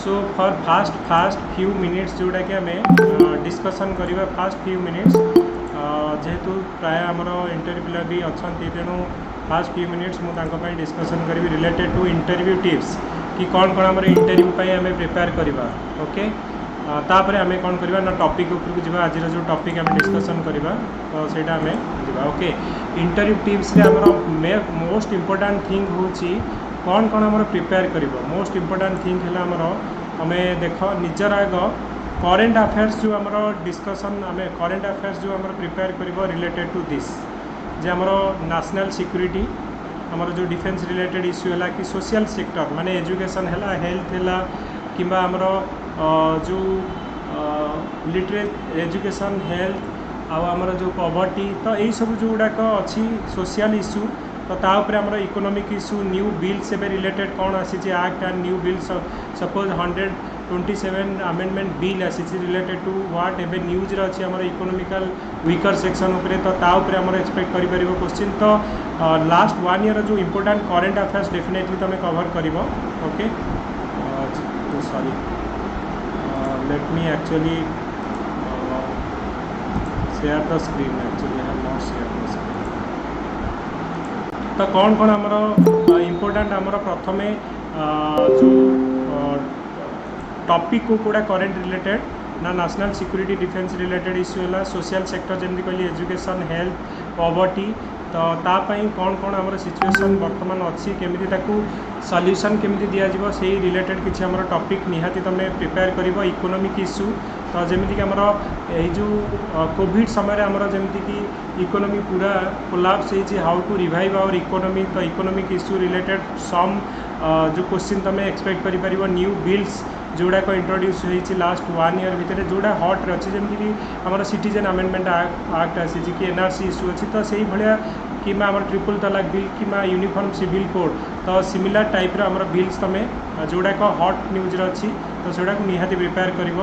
So for fast few minutes जोटा कि आम डिस्कसन करवा फास्ट फ्यू मिनिट्स जेहेतु प्राय आमर इंटरव्यू पिला भी अच्छा तेणु फास्ट फ्यू मिनिट्स मुझे डिस्कसन करी रिलेटेड टू इंटरव्यू टिप्स कि कौन कौन आम इंटरव्यू आम प्रिपेयर करवा ओके तापर आम कौन करवा ना टॉपिक उपरकू जावा आज जो टॉपिक आम डिस्कसन करवा तो सेटा आम जावा ओके इंटरव्यू टिप्स रे आमर मोस्ट इम्पोर्टेंट थिंग होची कौन कौन आम प्रिपेयर कर मोस्ट इम्पोर्टेंट थिंग है आमर आम देख निजर आग करेन्ट अफेयर्स जो आमर डिस्कसन आम करेन्ट अफेयर्स जो आम प्रिपेयर कर रिलेटेड टू दिस जे आमर नेशनल सिक्योरिटी आमर जो डिफेन्स रिलेटेड इश्यू है कि सोशल सेक्टर माने एजुकेशन है हेल्थ है कि आमर जो लिटरेट एजुकेशन हेल्थ आमर जो पॉवर्टी तो यही सब जो गुड़ाक अच्छी सोशल इश्यू तो तापर आमर इकोनॉमिक इश्यू न्यू बिल्स एवं रिलेटेड कौन आसी act and new bills suppose 127 amendment bill आसी रिलेटेड टू व्हाट एवं न्यूज अच्छी आमर इकोनॉमिकल वीकर सेक्शन उपरे तो तापर आमर एक्सपेक्ट कर क्वेश्चन तो लास्ट 1 ईयर जो इम्पोर्टेंट करेन्ट अफेयर्स डेफिनेटली तुम कवर कर okay sorry let me actually share the screen actually I have not share the screen तो कौन कौन आमर इम्पोर्टेंट आमर प्रथमे जो टॉपिक को कूड़ा करेन्ट रिलेटेड ना national security defence related issue है सोशल सेक्टर जमी कहली एजुकेशन हेल्थ पॉवर्टी तो तापाई कौन कौन आमर सिचुएशन वर्तमान अच्छी केमिति ताकू सॉल्यूशन केमिति दिया जिवो से रिलेटेड किसी आमर टॉपिक निहाती तुम प्रिपेयर करिवो इकोनॉमिक इश्यू तो जमीक आमर जो कोविड समय आमर जमीक कि इकोनॉमी पूरा कोलैप्स होती how to revive our economy तो इकोनॉमिक इश्यू रिलेटेड सम जो क्वेश्चन तुम एक्सपेक्ट कर न्यू बिल्स जोड़ाक इंट्रोड्यूस होती लास्ट 1 ईयर भितर जोड़ा हट रे अच्छे जमीक आमर सिटीजन अमेंडमेंट एक्ट आसी कि एनआरसी इश्यू अच्छी तो से भाया कि ट्रिपल तलाक बिल कि यूनिफॉर्म सिविल कोड तो सिमिलर टाइप आमर बिल्स तुम जोड़ाक हट न्यूज अच्छी तो सेटा निहाती प्रिपेयर कर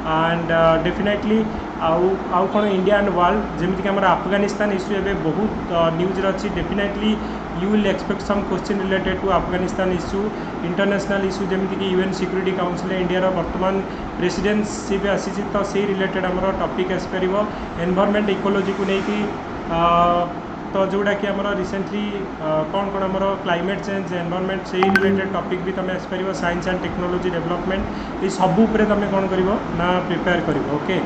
एंड डेफिनेटली आउ कौन इंडिया एंड वर्ल्ड जमीक आम अफगानिस्तान इश्यू एवं बहुत न्यूज अच्छी definitely you will expect some question related to Afghanistan issue international issue जमीक कि यूएन सिक्योरिटी काउंसिल इंडिया वर्तमान प्रेसिडेंटशिप आसी तो से रिलेटेड आमर टॉपिक आसपर एनवायरनमेंट इकोलॉजी को लेकिन तो जोड़ा कि आमर रिसेंटली कौन कौन आमर क्लाइमेट चेंज एनवायरनमेंट से रिलेटेड टॉपिक भी तुम आसपर साइंस एंड टेक्नोलॉजी डेवलपमेंट ये सबू तुम कौन कर ना प्रिपेयर कर ओके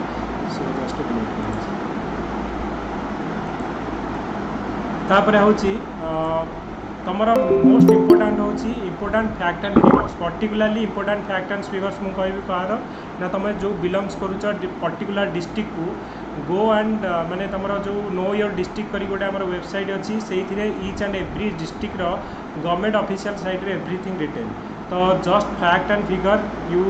सो जस्ट तापर हूँ तुम मोस्ट इम्पोर्टाट हूँ important fact and figures particularly important fact and figures मुझे कहबी कहार ना तुम जो बिलंग्स करुच पर्टिकुलर डिस्ट्रिक्ट को गो एंड माने तुम जो नो योर डिस्ट्रिक्ट करी गोटे आमर वेबसाइट अच्छी से each and every district government official site रे एवरीथिंग रिटेन तो just fact and figure you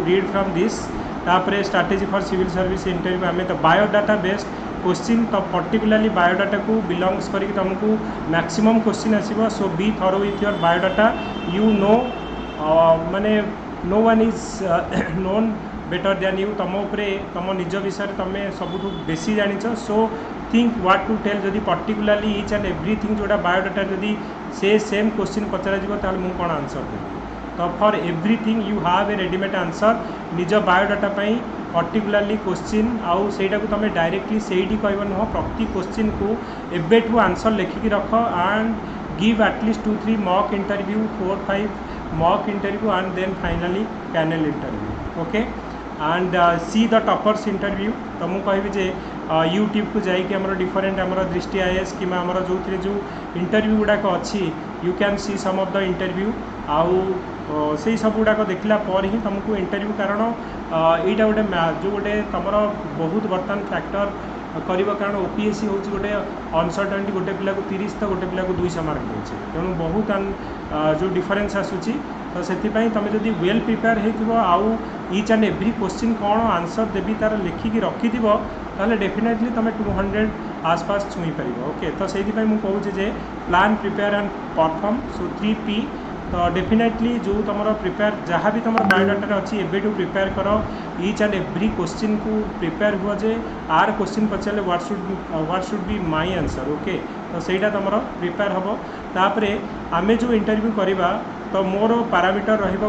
read from this तापर strategy for civil service interview आम तो बायोडाटा बेस्ड क्वेश्चन तो पर्टिकुलाली बायोडाटा को बिलंग्स करके तुमको मैक्सिमम क्वेश्चन आसो so be thorough with your biodata you know माने no one is known better than you तुम तुम निज विषय तुम सबुठ बेसी जाच so think what to tell जदि पर्टिकुलाली ईच एंड एवरीथिंग जोड़ा बायोडाटा जदि से सेम क्वेश्चन पचरा मुझे कौन आंसर देवी तो for everything you have a readymade answer निज बायोडाटा पर्टिकुलाली क्वेश्चन आउ सेटा को तुम डायरेक्टली से कह नुह प्रति क्वेश्चन को एबेठू आंसर लिखिकी रख and give at least 2-3 mock interview 4-5 mock interview and then finally panel interview okay and see the toppers interview तो मुझे कहबी जे यूट्यूब को जाइए आमर डिफरेंट आमर दृष्टि आईएएस कि आमर जो जो इंटरव्यू गुड़ाक अच्छी you can see some of the interview आउ से सब गुड़ाक देखला पर ही तुमको इंटरव्यू कारण यहाँ गोटे जो गोटे तुम बहुत बर्तमान फैक्टर कर कारण ओपीएससी हूँ गोटे अनसर्टेनिटी गोटे पिला को 30 तो गोटे पिला को 200 मार्क देचे तेणु बहुत जो डिफरेन्स आसूची तो से तुम जब वेल प्रिपेयर हो ईच एंड एवरी क्वेश्चन कौन आंसर देवी तार लिखिकी रखि ताले डेफिनेटली तुम 200 आसपास छुई पार ओके तो से मुझे plan prepare and perform so 3P तो डेफिनेटली जो तुम प्रिपेयर जहाँ भी तुम बायोडाटा अच्छी एबेठू प्रिपेयर कर ईच एंड एवरी क्वेश्चन को प्रिपेयर हुआ जे आर क्वेश्चन पचारे what should be my answer okay तो सेटा तुम प्रिपेयर हम तापर आमे जो इंटरव्यू करवा तो मोर पैरामीटर रहिबो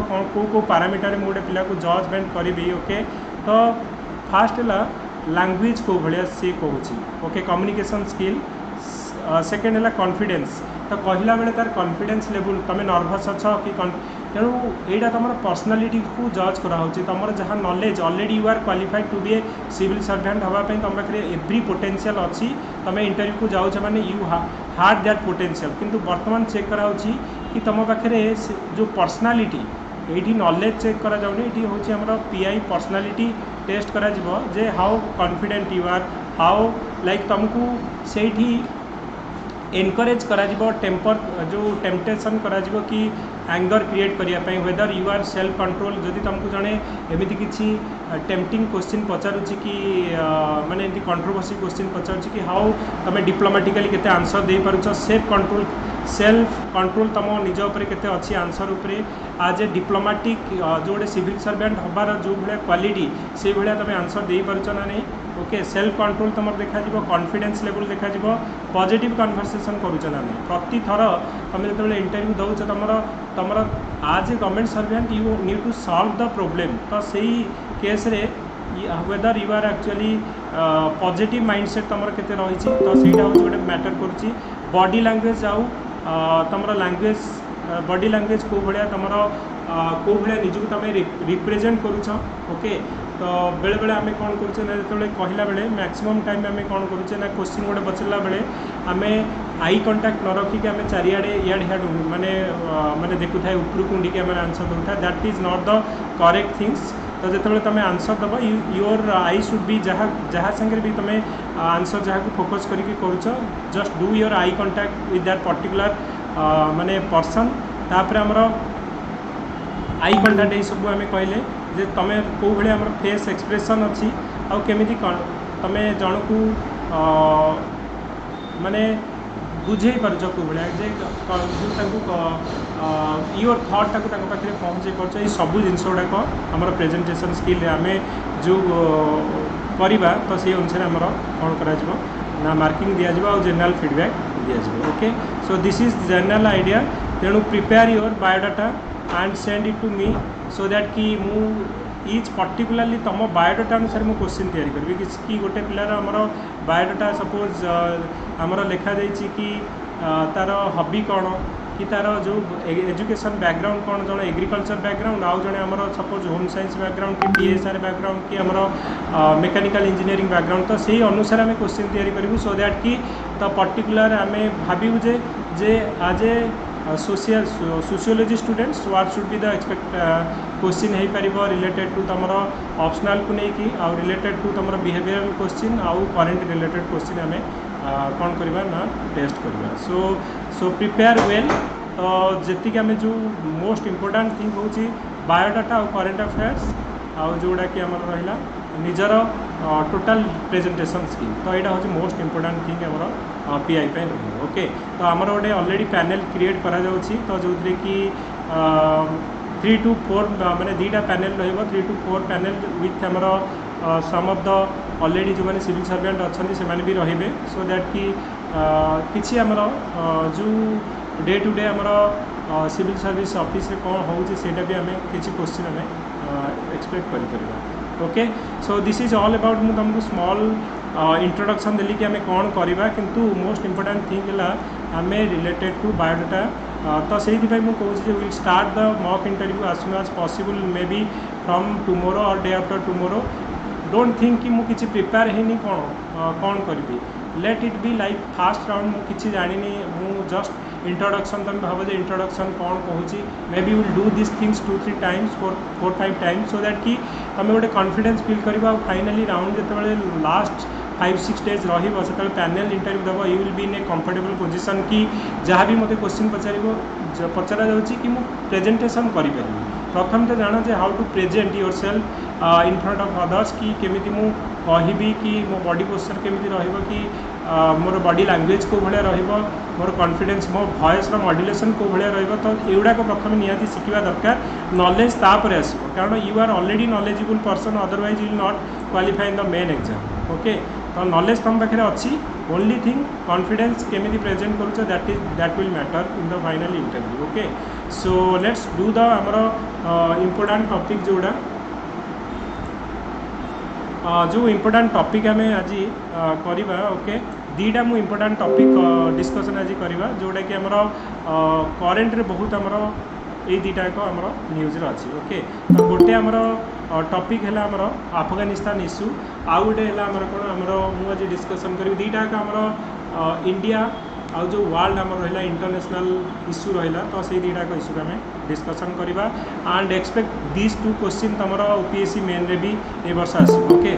को पैरामीटर में गोटे पिला को जजमेंट करी। ओके तो फास्ट है लैंग्वेज को भाया सी कहूँ। ओके कम्युनिकेशन स्किल सेकेंड है कॉन्फिडेंस। तो कहला बेले तार कॉन्फिडेंस लेवल तुम नर्भस अच्छा कि तेणु यहाँ तुम पर्सनालीटी को जज कराऊँ तुम जहाँ knowledge already you are qualified to be a civil servant हाँपाई तुम पाखे एव्री पोटेंशियल अच्छी तुम इंटरव्यू को जाऊँ मैंने यू हार्ड दैट पोटेंशियल किंतु वर्तमान चेक कराऊँ कि तुम पाखे जो पर्सनालीटी ये नॉलेज चेक करा जाउनी ये हूँ आम पीआई पर्सनालीटी टेस्ट करा जिवो जे how confident you are how like तुमको से एनकरेज करा जिवो टेम्पर जो टेम्पटेशन करा जिवो कि एंगर क्रिएट करने whether you are self control जदि तुमको जड़े एमती किसी टेम्पटिंग क्वेश्चन पचारुची कि माने एमती कंट्रोवर्सी क्वेश्चन पचारुची कि हाउ तुम डिप्लोमेटिकली केते आंसर दे पारुछ सेल्फ कंट्रोल तुम निज उपर केते अच्छी आंसर उपरे आज ए डिप्लोमेटिक जो गोटे सिविल सर्वेंट हबार जो भाया क्वालिटी से भाया तुम आंसर दे पारुछ ना नहीं। ओके सेल्फ कंट्रोल तुम देखा कॉन्फिडेंस लेवल देखा पॉजिटिव कन्वर्सेशन करुच ना नहीं प्रति थर तुम जो इंटरव्यू दौच तुम as a government servant you need to solve the problem तो सही केस रे whether you are actually positive mindset तुम केते रही तो सहीटा हूँ गोटे मैटर करुच्ची। बॉडी लैंग्वेज आउ तुम लैंग्वेज बॉडी लैंग्वेज को भाया तुम को भाया निजक तुम रिप्रेजेंट करुच। ओके तो बेले बेले आम कौन करुचे ना जो कहला बेले मैक्सिमम टाइम आम कौन करुचे ना क्वेश्चन गोटे पचारा बेले आम आई कंटाक्ट न रखिक आम चारिआडे इयाड हियाड माने माने देखु थाए उपरकू उंडिक आम आंसर दूँ that is not the correct things. तो जो तुम आंसर दब योर आई शुड बी जहाँ संगे भी तुम आंसर जहाँ को फोकस करके करुच just do your eye contact with that particular माने पर्सन तापर आमर आई कंटाक्ट ये सब आम कहले जे तुम कौ भाया आम फेस एक्सप्रेशन अच्छी आउ केमी तुम जन को माने बुझे पार्छ कौ भाया जे जो योर थॉट टाक पाखे पहुँचे पार्छ ये सब जिनस गुड़ाक आम प्रेजेंटेशन स्किल आम जो करवा तो से अनुसार आमर कौन करा मार्किंग दिज्व आ जनरल फीडबैक दिज्व। Okay so this is general idea तेणु prepare your biodata and send it to me so that कि मु इच पर्टिकुलाली तुम बायोडाटा अनुसार मुझे क्वेश्चन तैयारी करी कि गोटे पिलार आमर बायोडाटा सपोज आमर लिखा जाइए कि तार हॉबी कौन कि तार जो एजुकेशन बैकग्राउंड कौन जन एग्रीकल्चर बैकग्राउंड आउ जड़े आमर सपोज होम साइंस बैकग्राउंड कि पीएसआर बैकग्राउंड कि आमर मेकानिकल इंजीनियरिंग बैकग्राउंड तो से अनुसार आम क्वेश्चन तैयारी करूँ सो दैट कि तो पर्टिकुलर आम भावु जे as a sociology students what should be the expect question हो पार रिलेटेड टू तुम ऑप्शनल को लेकिन आउ रिलेटेड टू तुम बिहेवियरल क्वेश्चन आउ करेंट रिलेटेड क्वेश्चन आम कौन करवा ना टेस्ट करवा। सो प्रिपेयर वेल तो जी आम जो मोस्ट इम्पोर्टाट थिंग हूँ बायोडाटा और करेंट अफेयर्स आउ जोड़ा कि आम रहा निजर टोटाल प्रेजेंटेशन स्किल तो यहाँ हूँ मोस्ट इम्पोर्टाट थिंग आम पीआई पे। ओके तो आमर गोटे ऑलरेडी पैनल क्रिएट करा जाउछि तो जो कि 3 to 4 माने 2टा पैनल रहिबो 3 to 4 पैनल विथ आमर सम ऑफ द ऑलरेडी जो मैंने सिविल सर्वेंट अच्छा से भी रहिबे सो दैट कि किसी आमर जो डे टू डे आमर सिविल सर्विस ऑफिस रे कौन होउछि सेटा भी आमे किसी क्वेश्चन आमे एक्सपेक्ट करि परिबा। Okay so this is all about मु तुमको स्मॉल इंट्रोडक्शन देली कि आम कौन करवा किंतु मोस्ट इम्पोर्टाट थिंग है आम रिलेटेड टू बायोडाटा तो से मुझे will start the mock interview as soon as possible may be from tomorrow और day after tomorrow don't think कि मुझे प्रिपेयर है कौन करी let it be like first round मुझे जानी मु जस्ट इंट्रोडक्शन तुम भाव जे इंट्रोडक्शन कौन कहूँ may be will do this things 2-3 times 4-5 times so that कि तुम गोटे कॉन्फिडेंस फील कर फाइनाली राउंड जो लास्ट 5-6 डेज रही से पैनल इंटरव्यू दब you will be in A comfortable position कि जहाँ भी मत क्वेश्चन पचरा जाऊँगी कि प्रेजेंटेशन करी प्रथम तो जान जे how to present yourself in front of others कि केमिति मु कहबी कि मो बॉडी पोस्चर केमिति रहइबो कि मोर बॉडी लैंग्वेज को भाया रहिबो मोर कॉन्फिडेंस मो वॉइस मॉड्यूलेशन को भाया रहिबो तो एगुड़ाक प्रथम निहाती शिखा दरकार नॉलेज तापर आसो कारण you are already knowledgeable person otherwise will not qualify in the main exam. Okay तो नॉलेज तुम पाखे अच्छी ओनली थिंग कॉन्फिडेंस केमी प्रेजेंट करूँ that will matter in the final interview okay so let's do the आमर important topic जोड़ा जो important topic आम आज करवा ओके दीटा मु इम्पोर्टाट टॉपिक डिस्कशन आज करवा जोटा कि आमर करेन्ट रे बहुत आमर ये दुटा एक आमर न्यूज अच्छी ओके तो गोटे आमर टॉपिक है आमर अफगानिस्तान इश्यू आउ गोटे है आमर कौन आमर मुझे डिस्कसन करी दुटा एक आमर इंडिया आउ जो वर्ल्ड आमर रहा इंटरनेशनल इश्यू रहा तो से दुटा एक इश्यू आम डिस्कसन करवा and expect this to question तुम ओपीएससी मेन रे भी ए वर्ष आसो ओके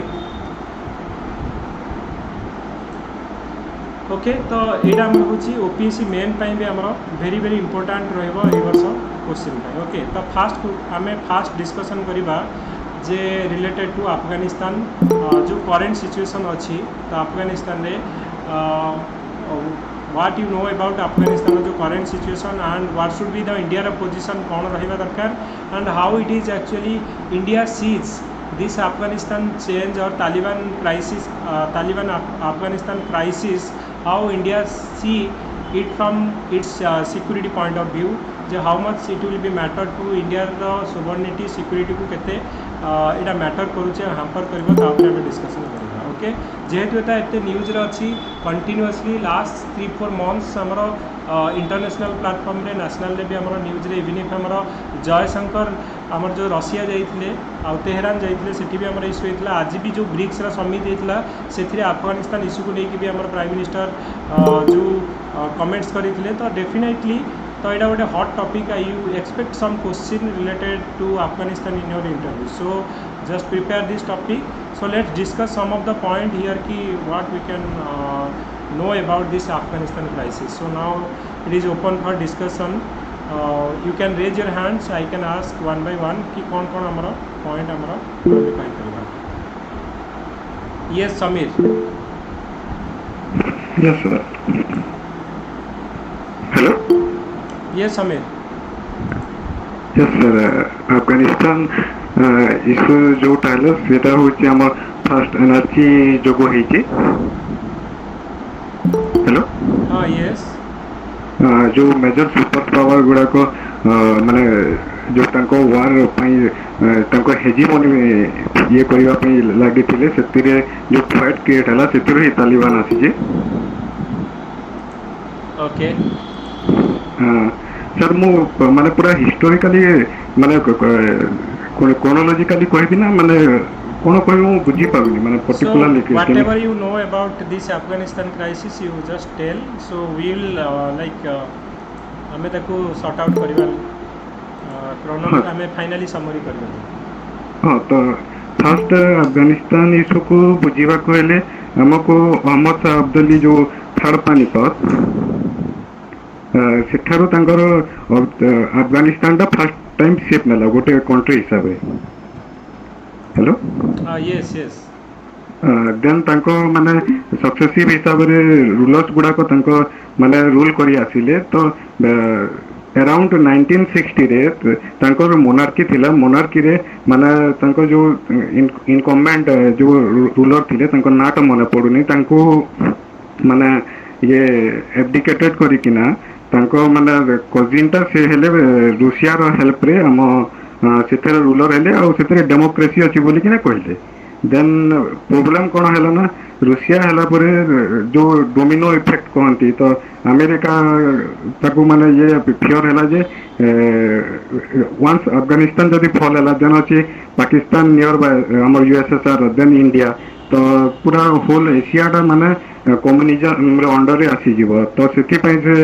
ओके तो यहाँ आम हूँ ओपीएससी मेन भी आम वेरी वेरी इंपोर्टाट रर्ष क्वेश्चन ओके तो फास्ट आम फास्ट डिस्कसन करवा जे रिलेटेड टू अफगानिस्तान जो करेन्ट सिचुएशन अच्छी तो अफगानिस्तान रे what you know about Afghanistan जो current situation and what should be the India position कौन रहा दरकार and how it is actually India sees this Afghanistan change और Taliban crisis Taliban Afghanistan crisis how India see it from its security point of view जे how much it will be matter to India sovereignty security को केते इटा matter करुचे हाम्पर कर discussion करवा okay जेहेतु एटा एते न्यूज रे अच्छी कंटिन्यूअसली लास्ट 3-4 मंथ्स आमर इंटरनेशनल प्लेटफॉर्म रे नेशनल रे भी आमर न्यूज रे इवन इफ आमर जयशंकर आमर जो रशिया जाइथिले आ तेहरान जाइथिले सेठी भी आमर इश्यू होइथिला आज भी जो ब्रिक्स रा समिट होइथिला सेथिरे अफगानिस्तान इश्यू को लेके भी आमर प्राइम मिनिस्टर जो कमेंट्स करथिले तो डेफिनेटली तो यहाँ गोटे hot topic you expect some question related to Afghanistan in your interview so just prepare this topic so let's discuss some of the point here कि what we can know about this Afghanistan crisis so now it is open for discussion you can raise your hands I can ask one by one कि कौन कौन आमर point आमर qualify करवा yes Sameer yes sir hello yes Sameer yes sir Afghanistan issue जोटा है सेटा होची हम फर्स्ट एनर्जी जोगो हेची हेलो हाँ यस जो मेजर सुपर पावर गुड़ा को माने जो तांको वार पई तांको हेजिमोनी ये करबा पई लागि थिले सेतिरे जो थ्रेट क्रिएट हला सेतिरे तालिबान आसी जे ओके सर मु माने पूरा हिस्टोरिकली माने क्रोनोलॉजिकली कहबी ना माने कोन कहबी मु बुझी पाबनी माने particularly whatever you know about this Afghanistan crisis you just tell so we will like हमें ताको सॉर्ट आउट करबा क्रोनोलॉजी हमें फाइनली समरी करबा हां तो फर्स्ट अफगानिस्तान इशू को बुझीबा को हेले हमको मोहम्मद शाह अब्दुल्ली जो थर्ड पानीपत सेठारो तांकर अफगानिस्तान दा फर्स्ट टाइम शेप नेला गोटे कंट्री हिसाब रे हेलो यस यस देन तांको माने सक्सेसिव हिसाब रे रूलर्स गुडा को तांको माने रूल करी आसिले तो अराउंड 1960 रे तांको मोनार्की थिला मोनार्की रे माने तांको जो इनकम्बेंट जो रूलर थिले तांको नाट मने पडुनी तांको माने ये एब्डिकेटेड करी किना तांको माने कजिनटा से हेले रूसिया रो हेल्प रे हम सेथरे रूलर हेले आ सेथरे डेमोक्रेसी अछि बोली किना कहले देन प्रॉब्लम कोन हैला ना रूसिया हैला परे जो डोमिनो इफेक्ट कहंती तो अमेरिका ताको माने ये फियर हैला जे वंस अफगानिस्तान जदी फॉल हैला देन अछि पाकिस्तान नियर बाय हमर यूएसएसआर देन इंडिया तो पूरा होल एशिया टा माने कम्युनिज्म रे अंडर रे आसी जीवो तो सेति पय जे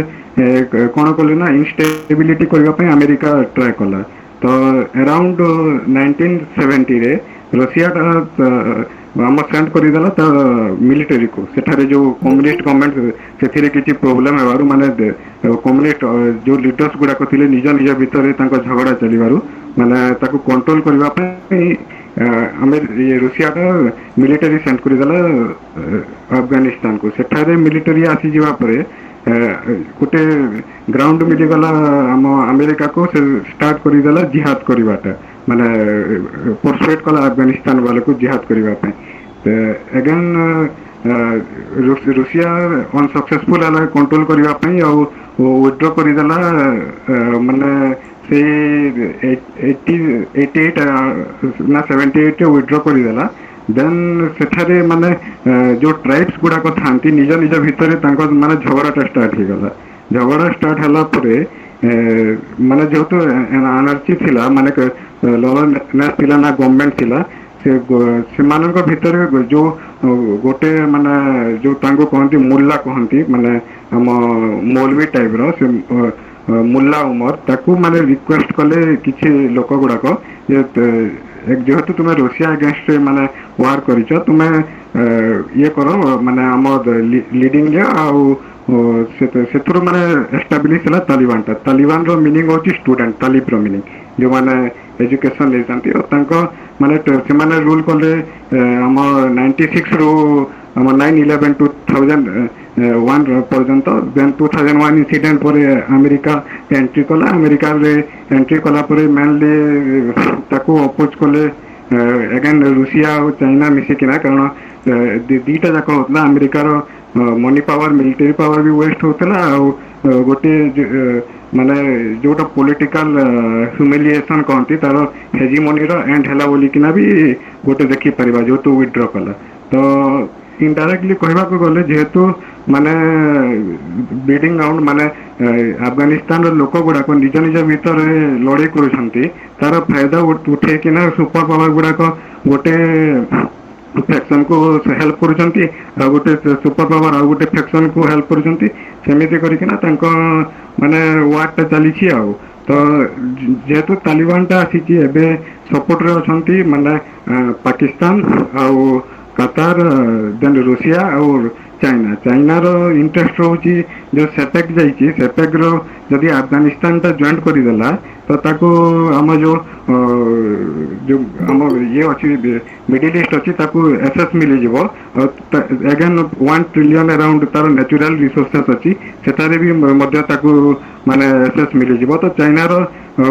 कोन कोले ना इनस्टेबिलिटी करबा पय अमेरिका ट्राई कला तो अराउंड 1970 रे रशिया हम सेंड कर देला तो मिलिटरी को सेठारे जो कम्युनिस्ट गवर्नमेंट सेथिरे किछि प्रॉब्लम हेबारु माने कम्युनिस्ट जो लीडर्स गुडा को थिले निज निज भितर तांको झगड़ा चलीबारु माने ताको कंट्रोल करबा पय ये रूसिया का मिलिटरी सेंड कर देला अफगानिस्तान को सेठारे मिलिटरी आसी जीवा परे गोटे ग्राउंड मिली गला हम अमेरिका को से स्टार्ट कर देला जिहाद करबाटा माने परसुएट कला अफगानिस्तान वाले को जिहाद करबा पे अगेन ରୁଷିଆ ଅନସକ୍ସେସଫୁଲ ହେଲା କଣ୍ଟ୍ରୋଲ କରିବା ପାଇଁ ଆଉ ୱିଡ୍ର କରିଦେଲା ମାନେ ସେଇ 88 ନା 78 ୱିଡ୍ର କରିଦେଲା। ଦେନ୍ ସେଠାରେ ମାନେ ଯୋଉ ଟ୍ରାଇବ୍ସ ଗୁଡାକ ଥାନ୍ତି ନିଜ ନିଜ ଭିତରେ ତାଙ୍କ ମାନେ ଝଗଡ଼ାଟା ଷ୍ଟାର୍ଟ ହେଇଗଲା। ଝଗଡ଼ା ଷ୍ଟାର୍ଟ ହେଲା ପରେ ମାନେ ଯେହେତୁ ଆନାର୍କି ଥିଲା ମାନେ ଲନେସ୍ ଥିଲା ନା ଗଭର୍ଣ୍ଣମେଣ୍ଟ ଥିଲା ସେମାନଙ୍କ ଭିତରେ ଯୋଉ ଗୋଟେ ମାନେ ଯୋଉ ତାଙ୍କୁ କହନ୍ତି ମୁଲ୍ଲା କହନ୍ତି ମାନେ ଆମ ମୌଲବୀ ଟାଇପର ସେ ମୁଲ୍ଲା ଉମର ତାକୁ ମାନେ ରିକ୍ୱେଷ୍ଟ କଲେ କିଛି ଲୋକ ଗୁଡାକ ଯେହେତୁ ତୁମେ ରୁଷିଆ ଏଗେନଷ୍ଟ ମାନେ ୱାର କରିଛ ତୁମେ ଇଏ କର ମାନେ ଆମ ଲିଡିଂ ଆଉ ସେଥିରୁ ମାନେ ଏଷ୍ଟାବ୍ଲିଶ ହେଲା ତାଲିବାନଟା। ତାଲିବାନର ମିନିଂ ହଉଛି ଷ୍ଟୁଡେଣ୍ଟ ତାଲିବର ମିନିଂ ଯୋଉମାନେ ଏଜୁକେସନ ନେଇଛନ୍ତି ଆଉ ତାଙ୍କ ମାନେ ସେମାନେ ରୁଲ କଲେ ଆମ 96ରୁ ଆମ 9/11/2001 ପର୍ଯ୍ୟନ୍ତ। ଦେନ୍ 2001 ଇନସିଡେଣ୍ଟ ପରେ ଆମେରିକା ଏଣ୍ଟ୍ରି କଲା। ଆମେରିକାରେ ଏଣ୍ଟ୍ରି କଲା ପରେ ମେନଲି ତାକୁ ଅପୋଜ କଲେ ଏଗେନ୍ ରୁଷିଆ ଆଉ ଚାଇନା ମିଶିକିନା କାରଣ ଦିଟା ଯାକ ହଉଥିଲା ଆମେରିକାର ମନି ପାୱାର ମିଲିଟାରୀ ପାୱାର ବି ୱେଷ୍ଟ ହଉଥିଲା ଆଉ ଗୋଟେ ମାନେ ଯୋଉଟା ପଲିଟିକାଲ ହ୍ୟୁମିଲିଏସନ କହନ୍ତି ତାର ହେଜିମୋନିର ଏଣ୍ଡ ହେଲା ବୋଲିକିନା ବି ଗୋଟେ ଦେଖିପାରିବା ଯେହେତୁ ୱିଡ୍ର କଲା। ତ ଇନଡାଇରେକ୍ଟଲି କହିବାକୁ ଗଲେ ଯେହେତୁ ମାନେ ବ୍ଲିଡିଂ ଗ୍ରାଉଣ୍ଡ ମାନେ ଆଫଗାନିସ୍ତାନର ଲୋକ ଗୁଡାକ ନିଜ ନିଜ ଭିତରେ ଲଢେଇ କରୁଛନ୍ତି ତାର ଫାଇଦା ଉଠେଇକିନା ସୁପର ପାୱାର ଗୁଡାକ ଗୋଟେ ଫ୍ୟାକ୍ସନ କୁ ହେଲ୍ପ କରୁଛନ୍ତି ଆଉ ଗୋଟେ ସୁପର ପାୱାର ଆଉ ଗୋଟେ ଫ୍ୟାକ୍ସନ କୁ ହେଲ୍ପ କରୁଛନ୍ତି। ସେମିତି କରିକିନା ତାଙ୍କ ମାନେ ୱାର ଟା ଚାଲିଛି ଆଉ। ତ ଯେହେତୁ ତାଲିବାନ ଟା ଆସିଛି ଏବେ ସପୋର୍ଟରେ ଅଛନ୍ତି ମାନେ ପାକିସ୍ତାନ ଆଉ କାତାର ଦେନ୍ ରୁଷିଆ ଆଉ ଚାଇନା। ଚାଇନାର ଇଣ୍ଟରେଷ୍ଟ ରହୁଛି ଯୋଉ ସେପେକ୍ ଯାଇଛି ସେପେକ୍ର ଯଦି ଆଫଗାନିସ୍ତାନ ଟା ଜଏଣ୍ଟ କରିଦେଲା ତ ତାକୁ ଆମ ଯୋଉ ଆମ ଇଏ ଅଛି ମିଡିଲ ଇଷ୍ଟ ଅଛି ତାକୁ ଏସେସ୍ ମିଳିଯିବ ଆଉ ଏଗେନ୍ 1 ଟ୍ରିଲିୟନ ଆରାଉଣ୍ଡ ତାର ନ୍ୟାଚୁରାଲ ରିସୋର୍ସେସ୍ ଅଛି ସେଠାରେ ବି ମଧ୍ୟ ତାକୁ ମାନେ ଏସେସ୍ ମିଳିଯିବ। ତ ଚାଇନାର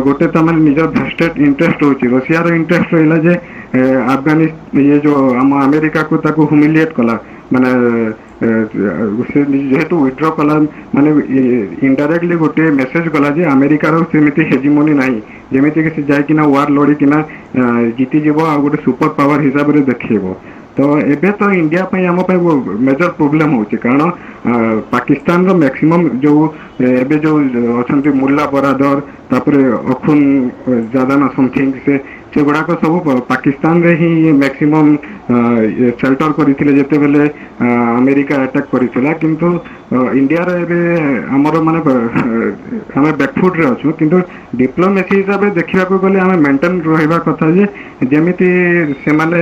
ଗୋଟେ ତାମାନେ ନିଜ ଭେଷ୍ଟେଡ ଇଣ୍ଟରେଷ୍ଟ ରହୁଛି। ରୁଷିଆର ଇଣ୍ଟରେଷ୍ଟ ରହିଲା ଯେ ଆଫଗାନିସ୍ତାନ ଇଏ ଯୋଉ ଆମ ଆମେରିକାକୁ ତାକୁ ହ୍ୟୁମିଲିଏଟ କଲା ମାନେ ସେ ଯେହେତୁ ୱିଡ୍ର କଲା ମାନେ ଇନଡାଇରେକ୍ଟଲି ଗୋଟେ ମେସେଜ କଲା ଯେ ଆମେରିକାର ସେମିତି ହେଜିମୋନି ନାହିଁ ଯେମିତିକି ସେ ଯାଇକିନା ୱାର ଲଢିକିନା ଜିତିଯିବ ଆଉ ଗୋଟେ ସୁପର ପାୱାର ହିସାବରେ ଦେଖେଇବ। ତ ଏବେ ତ ଇଣ୍ଡିଆ ପାଇଁ ଆମ ପାଇଁ ମେଜର ପ୍ରୋବ୍ଲେମ ହଉଛି କାରଣ ପାକିସ୍ତାନର ମ୍ୟାକ୍ସିମମ୍ ଯୋଉ ଏବେ ଯୋଉ ଅଛନ୍ତି ମୁଲ୍ଲା ବରାଦର ତାପରେ ଅଖୁନ ଜାଦାନା ସମଥିଙ୍ଗ ସେଗୁଡାକ ସବୁ ପାକିସ୍ତାନରେ ହିଁ ମ୍ୟାକ୍ସିମମ୍ ସେଲ୍ଟର କରିଥିଲେ ଯେତେବେଳେ ଆମେରିକା ଆଟାକ୍ କରିଥିଲା। କିନ୍ତୁ ଇଣ୍ଡିଆର ଏବେ ଆମର ମାନେ ଆମେ ବ୍ୟାକଫୁଟରେ ଅଛୁ କିନ୍ତୁ ଡିପ୍ଲୋମେସି ହିସାବରେ ଦେଖିବାକୁ ଗଲେ ଆମେ ମେଣ୍ଟେନ ରହିବା କଥା ଯେ ଯେମିତି ସେମାନେ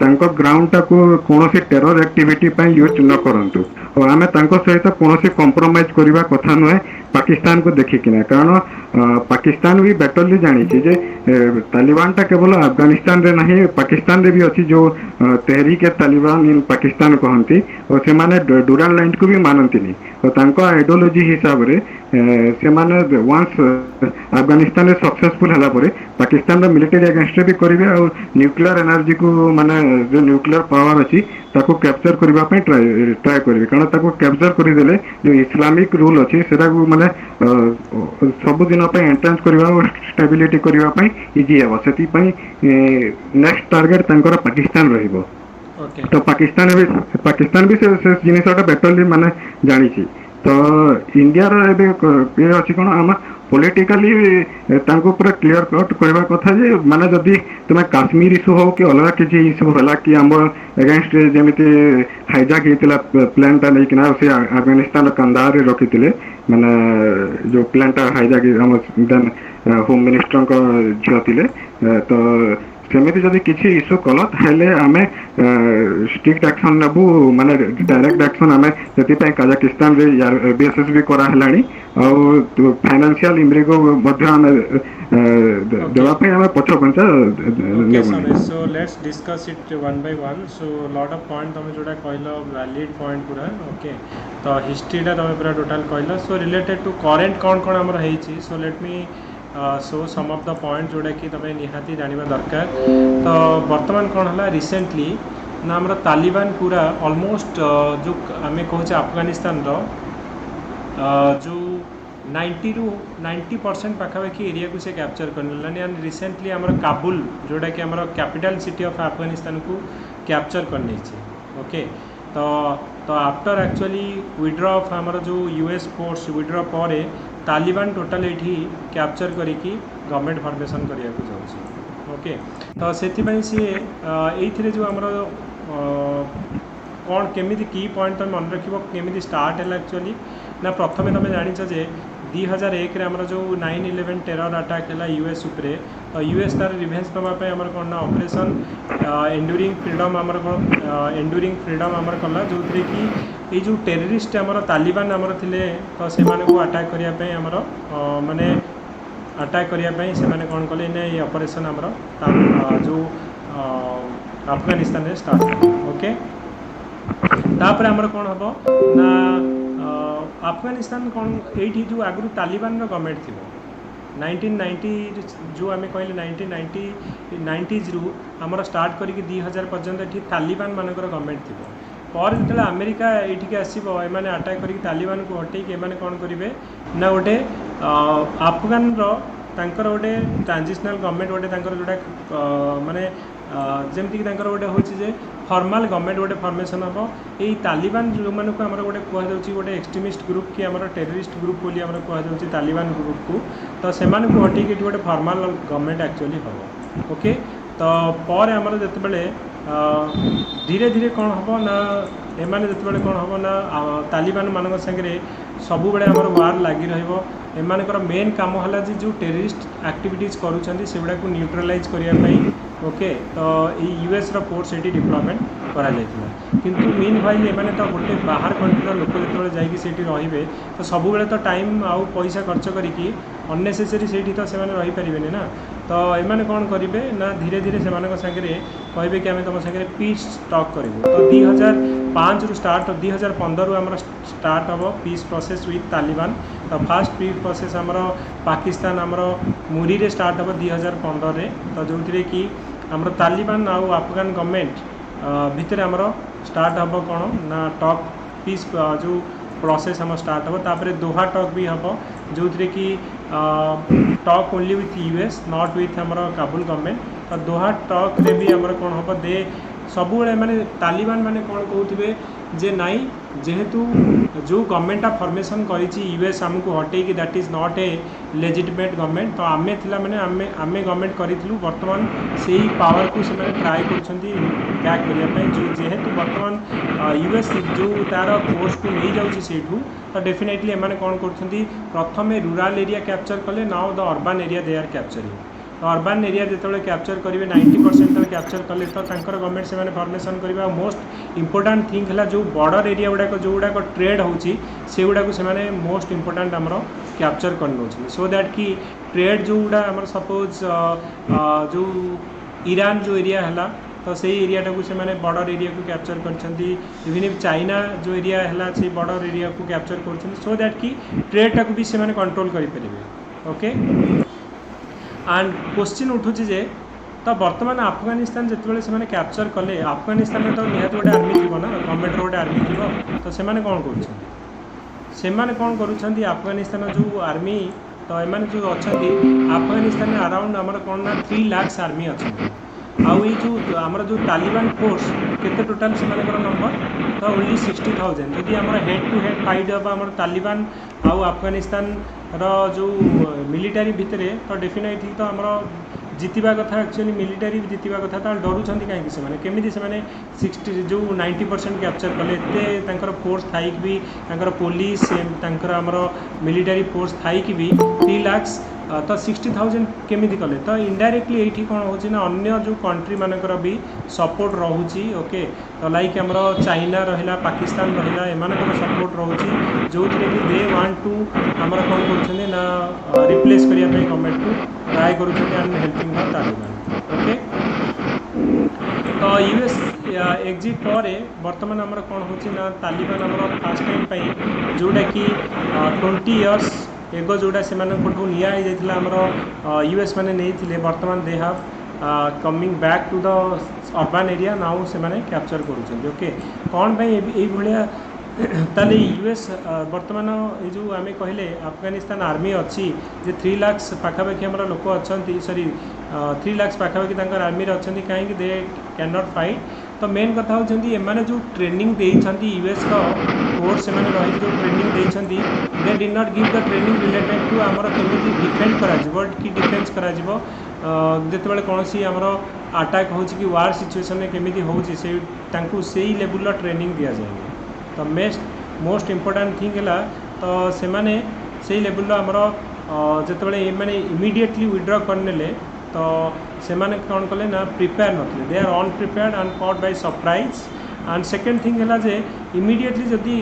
ତାଙ୍କ ଗ୍ରାଉଣ୍ଡଟାକୁ କୌଣସି ଟେରର ଆକ୍ଟିଭିଟି ପାଇଁ ୟୁଜ ନ କରନ୍ତୁ ଆଉ ଆମେ ତାଙ୍କ ସହିତ କୌଣସି କମ୍ପ୍ରୋମାଇଜ କରିବା କଥା ନୁହେଁ ପାକିସ୍ତାନକୁ ଦେଖିକିନା। କାରଣ ପାକିସ୍ତାନ ବି ବେଟରଲି ଜାଣିଛି ଯେ ତାଲିବାନ ଟା କେବଳ ଆଫଗାନିସ୍ତାନରେ ନାହିଁ ପାକିସ୍ତାନରେ ବି ଅଛି ଯୋଉ ତେହରିକ ତାଲିବାନ ଇନ ପାକିସ୍ତାନ କହନ୍ତି ଓ ସେମାନେ ଡୁରାଲ ଲାଇନକୁ ବି ମାନନ୍ତିନି। ତ ତାଙ୍କ ଆଇଡିଓଲୋଜି ହିସାବରେ ସେମାନେ ୱାନ୍ସ ଆଫଗାନିସ୍ତାନରେ ସକ୍ସେସଫୁଲ ହେଲା ପରେ ପାକିସ୍ତାନର ମିଲିଟାରୀ ଏଗେନଷ୍ଟରେ ବି କରିବେ ଆଉ ନ୍ୟୁକ୍ଲିୟର ଏନର୍ଜିକୁ ମାନେ ଯୋଉ ନ୍ୟୁକ୍ଲିୟର ପାୱାର ଅଛି ତାକୁ କ୍ୟାପଚର କରିବା ପାଇଁ ଟ୍ରାଏ କରିବେ। କାରଣ ତାକୁ କ୍ୟାପଚର କରିଦେଲେ ଯୋଉ ଇସଲାମିକ ରୁଲ ଅଛି ସେଟାକୁ ମାନେ ସବୁଦିନ ପାଇଁ ଏଣ୍ଟ୍ରାନ୍ସ କରିବା ଓ ଷ୍ଟେବିଲିଟି କରିବା ପାଇଁ ଇଜି ହେବ। ସେଥିପାଇଁ ନେକ୍ସଟ ଟାର୍ଗେଟ ତାଙ୍କର ପାକିସ୍ତାନ ରହିବ। ଓକେ ତ ପାକିସ୍ତାନ ବି ସେ ଜିନିଷଟା ବେଟରଲି ମାନେ ଜାଣିଛି। ତ ଇଣ୍ଡିଆର ଏବେ ଇଏ ଅଛି କଣ ଆମ ପଲିଟିକାଲି ତାଙ୍କୁ ପୁରା କ୍ଲିୟର କଟ୍ କହିବା କଥା ଯେ ମାନେ ଯଦି ତୁମେ କାଶ୍ମୀର ଇସ୍ୟୁ ହଉ କି ଅଲଗା କିଛି ଇସ୍ୟୁ ହେଲା କି ଆମ ଏଗେନଷ୍ଟ ଯେମିତି ହାଇଜାକ୍ ହେଇଥିଲା ପ୍ଲେନ୍ ଟା ନେଇକିନା ସେ ଆଫଗାନିସ୍ତାନ କାନ୍ଦାହାରରେ ରଖିଥିଲେ ମାନେ ଯୋଉ ପ୍ଲେନ୍ ଟା ହାଇଜାକ୍ ଆମ ଦେନ୍ ହୋମ ମିନିଷ୍ଟରଙ୍କ ଝିଅ ଥିଲେ। ତ ସେମିତି ଯଦି କିଛି ଇସ୍ୟୁ କଲ ତାହେଲେ ଆମେ ଷ୍ଟ୍ରିକ୍ଟ ଆକ୍ସନ ନେବୁ ମାନେ ଡାଇରେକ୍ଟ ଆକ୍ସନ ଆମେ ସେଥିପାଇଁ କାଜାକିସ୍ତାନରେ ବିଏସଏସ୍ ବି କରାହେଲାଣି ଆଉ ଫାଇନାନ୍ସିଆଲ ଇମ୍ରିଗୋ ମଧ୍ୟ ଆମେ ଓକେ ଦେବା ପାଇଁ ଆମେ ପଛଘୁଞ୍ଚା ओके ନେବୁନି। Sameer so let's discuss it one by one. So lot of point तुम जोटा कहल वैलिड पॉइंट पूरा ओके तो हिस्ट्रीटा तुम पूरा टोटाल कहल। सो रिलेटेड टू करेंट कौन कौन आमर होती so let me so some of the point जोटा कि तुम निहाती जानवा दरकार। तो बर्तमान कौन है रिसेंटली ना आमर तालिबान पूरा ऑलमोस्ट जो आम कहे अफगानिस्तान जो 90% पाखापाखि एरिया को से कैप्चर करने एंड रिसेंटली आमर काबुल जोटा कि आमर कैपिटल सिटी ऑफ अफगानिस्तान को कैप्चर करने ओके तो तो आफ्टर एक्चुअली विड्रॉ ऑफ आमर जो यूएस फोर्स विड्रॉ पर तालिबान टोटाल ये कैप्चर करिकी गवर्नमेंट फॉर्मेशन करने को जाऊँ ओके तो से सी ये जो आमर कौन केमी की पॉइंट तुम मन रख केमी स्टार्ट है एक्चुअली ना प्रथम तुम जाच जे 2001 आमर जो 9/11 टेरर अटैक है यूएस उपरे तो यूएस तार रिभेन्स दवाई आमर कौन ना ऑपरेशन एंड्यूरिंग फ्रीडम आमर कौन एंड्यूरिंग फ्रीडम आमर कला जो थी कि ये जो टेररिस्ट आमर तालिबान आमर थिले तो से अटैक करने आमर माने अटैक करने से कौन कले ना ये ऑपरेशन आमर जो अफगानिस्तान में स्टार्ट ओके तापर आमर कौन हम ना अफगानिस्तान कौन ये जो आगु तालिबान गवर्नमेंट थी 1990 जो आम कहले 1990s रु आमर स्टार्ट करी 2000 पर्यंत ये तालिबान मानकर गवर्नमेंट थी पर जो अमेरिका ये आसो एम अटैक कर तालिबान को हटेक एम कौन करेंगे ना गोटे अफगान गोटे ट्रांजिशनल गवर्नमेंट गोटे जोटा माने जमती गोटे हूँ फॉर्मल गवर्नमेंट गोटे फॉर्मेशन हम यही तालिबान जो मानक आम गोटे कहुच्छी गोटे एक्सट्रीमिस्ट ग्रुप कि आम टेररिस्ट ग्रुप बोली कहुच्छी तालिबान ग्रुप को तो से हटेक गोटे फॉर्मल गवर्नमेंट एक्चुअली हम ओके तो पर आमर जिते धीरे धीरे कौन हम ना एमाने जिते कौन हम ना तालिबान मान सागर सब बेले आमर वार लगी रमानकर मेन कम है जो टेररिस्ट एक्टिविटीज करुँच से गुड़ा को न्यूट्रलाइज करने ओके तो यूएस फोर्स ये डिप्लॉयमेंट करा किंतु मीन भाई एमाने तो गोटे बाहर कंट्री लोक जो रे तो सब बेले तो टाइम आउ पैसा खर्च करके अननेसेसरी से तो से रहीपर ना तो एमाने कौन करेंगे ना धीरे धीरे से सागर कहे कि आम तुम सागर पीस टॉक करूँ तो 2005 रु स्टार्ट 2015 रु आमर स्टार्ट हम पीस प्रोसेस विथ तालिबान तो फास्ट पीस प्रोसेस आमर पाकिस्तान आमर मुरी रे स्टार्ट हम 2015 रे तो जो थी कि आमर तालिबान आउ अफगान गवर्नमेंट भितर आमर स्टार्ट हम कौन ना टॉक पीस जो प्रोसेस हम स्टार्ट हम तापर दोहा टॉक भी हम जो थी कि talk only with US not with आमर काबुल गवर्नमेंट तो दोहा टॉक रे भी आमर कौन हम दे सब माने तालिबान माने कौन कहते जे नाई जेहेतु जो गवर्नमेंट फॉर्मेशन करी यूएस आमको हटेकी that is not a legitimate government तो आमे थिला माने आमे गवर्नमेंट करूँ बर्तमान से ही पावर को से ट्राए बैक करने जो जेहेतु बर्तमान यूएस जो तार फोर्स को नहीं जाऊँगी सेठू तो डेफिनेटली एमाने कौन कर प्रथम रूराल एरिया कैप्चर कले now the urban area they are capturing तो अर्बान एरिया जो कैप्चर करेंगे 90% कैप्चर कले तो गवर्नमेंट से फॉर्मेशन करेंगे मोस्ट इंपोर्टाट थिंग है जो बॉर्डर एरिया गुड़ाक जो गुड़ाक ट्रेड होची से गुड़ाक से मोस्ट इंपोर्टाट आमर कैप्चर कर नौ सो दैट कि ट्रेड जो गुड़ा आमर सपोज जो ईरान जो एरिया है तो से एरिया को से बॉर्डर एरिया को कैप्चर कर चाइना जो एरिया है से बॉर्डर एरिया को कैप्चर कर सो दैट कि ट्रेड टाक भी से कंट्रोल करेंगे ओके एंड क्वेश्चन उठुची जे तो बर्तमान अफगानिस्तान जिते से कैप्चर कले अफगानिस्तान में तो निहत गोटे आर्मी थी ना गवर्नमेंट गोटे आर्मी थी तो से कौन कर अफगानिस्तान जो आर्मी तो एम जो अच्छा अफगानिस्तान में अराउंड आमर कौन ना 3 लाख आर्मी अच्छा आउ ये जो आमर जो तालिबान फोर्स केते टोटाल से नंबर तो ओनली 60,000 यदि आमर हेड टू हेड फाइट हम आमर तालिबान आउ अफगानिस्तान जो मिलिटारी भितर तो डेफिनेटली तो आमर जितवा कथा एक्चुअली मिलिटारी जितवा कथा तो डरुंच कहीं केमी से 60 जो 90% कैप्चर कले एत फोर्स थी भी पुलिस आमर मिलिटारी फोर्स थी भी 3 लाख तो 60,000 केमी कले तो इनडायरेक्टली ये कौन हो ना अन्य जो कंट्री मानकर भी सपोर्ट रोचे ओके तो लाइक आमर चाइना रहा पाकिस्तान रहा एम सपोर्ट रोचे जो थी कि दे वांट टू आमर कौन कर ना रिप्लेस करने गवर्नमेंट को ट्राए कर हेल्पिंग द तालिबान ओके तो यूएस एग्जिट पर बर्तमान आमर कौन हो तालिबान आमर फास्ट टाइम जोटा कि 20 इयर्स एगो जोड़ा से निमर यूएस मैंने नहीं बर्तमान they have coming back to the urban area now से माने कैप्चर करूछन। ओके कौन भाई ए भलिया ताले यूएस वर्तमान ये जो आम कहले अफगानिस्तान आर्मी अच्छी जे 3 लाख पाखापाखि आम लोक अच्छा सरी 3 लाख पाखापाखि आर्मी अच्छा कहीं दे कैन नॉट फाइट। तो मेन कथा होती एमाने जो ट्रेनिंग देइछंती यूएस का फोर्स से रही जो ट्रेनिंग देइछंती they did not give the training related to आमर केमी डिफेंड करा की डिफेन्स करा जिते कौन सी आमर अटैक हो कि वार सिचुएशन में केमी होची से लेवल ट्रेनिंग दि जाए। तो मोस्ट इम्पोर्टाट थिंग है तो से माने से लेवल आमर जिते मैंने इमिडिएटली विड्रॉ करने तो से माने कौन कले ना प्रिपेयर नथिले they are unprepared and caught by surprise. And second thing है जे इमिडिएटली जदि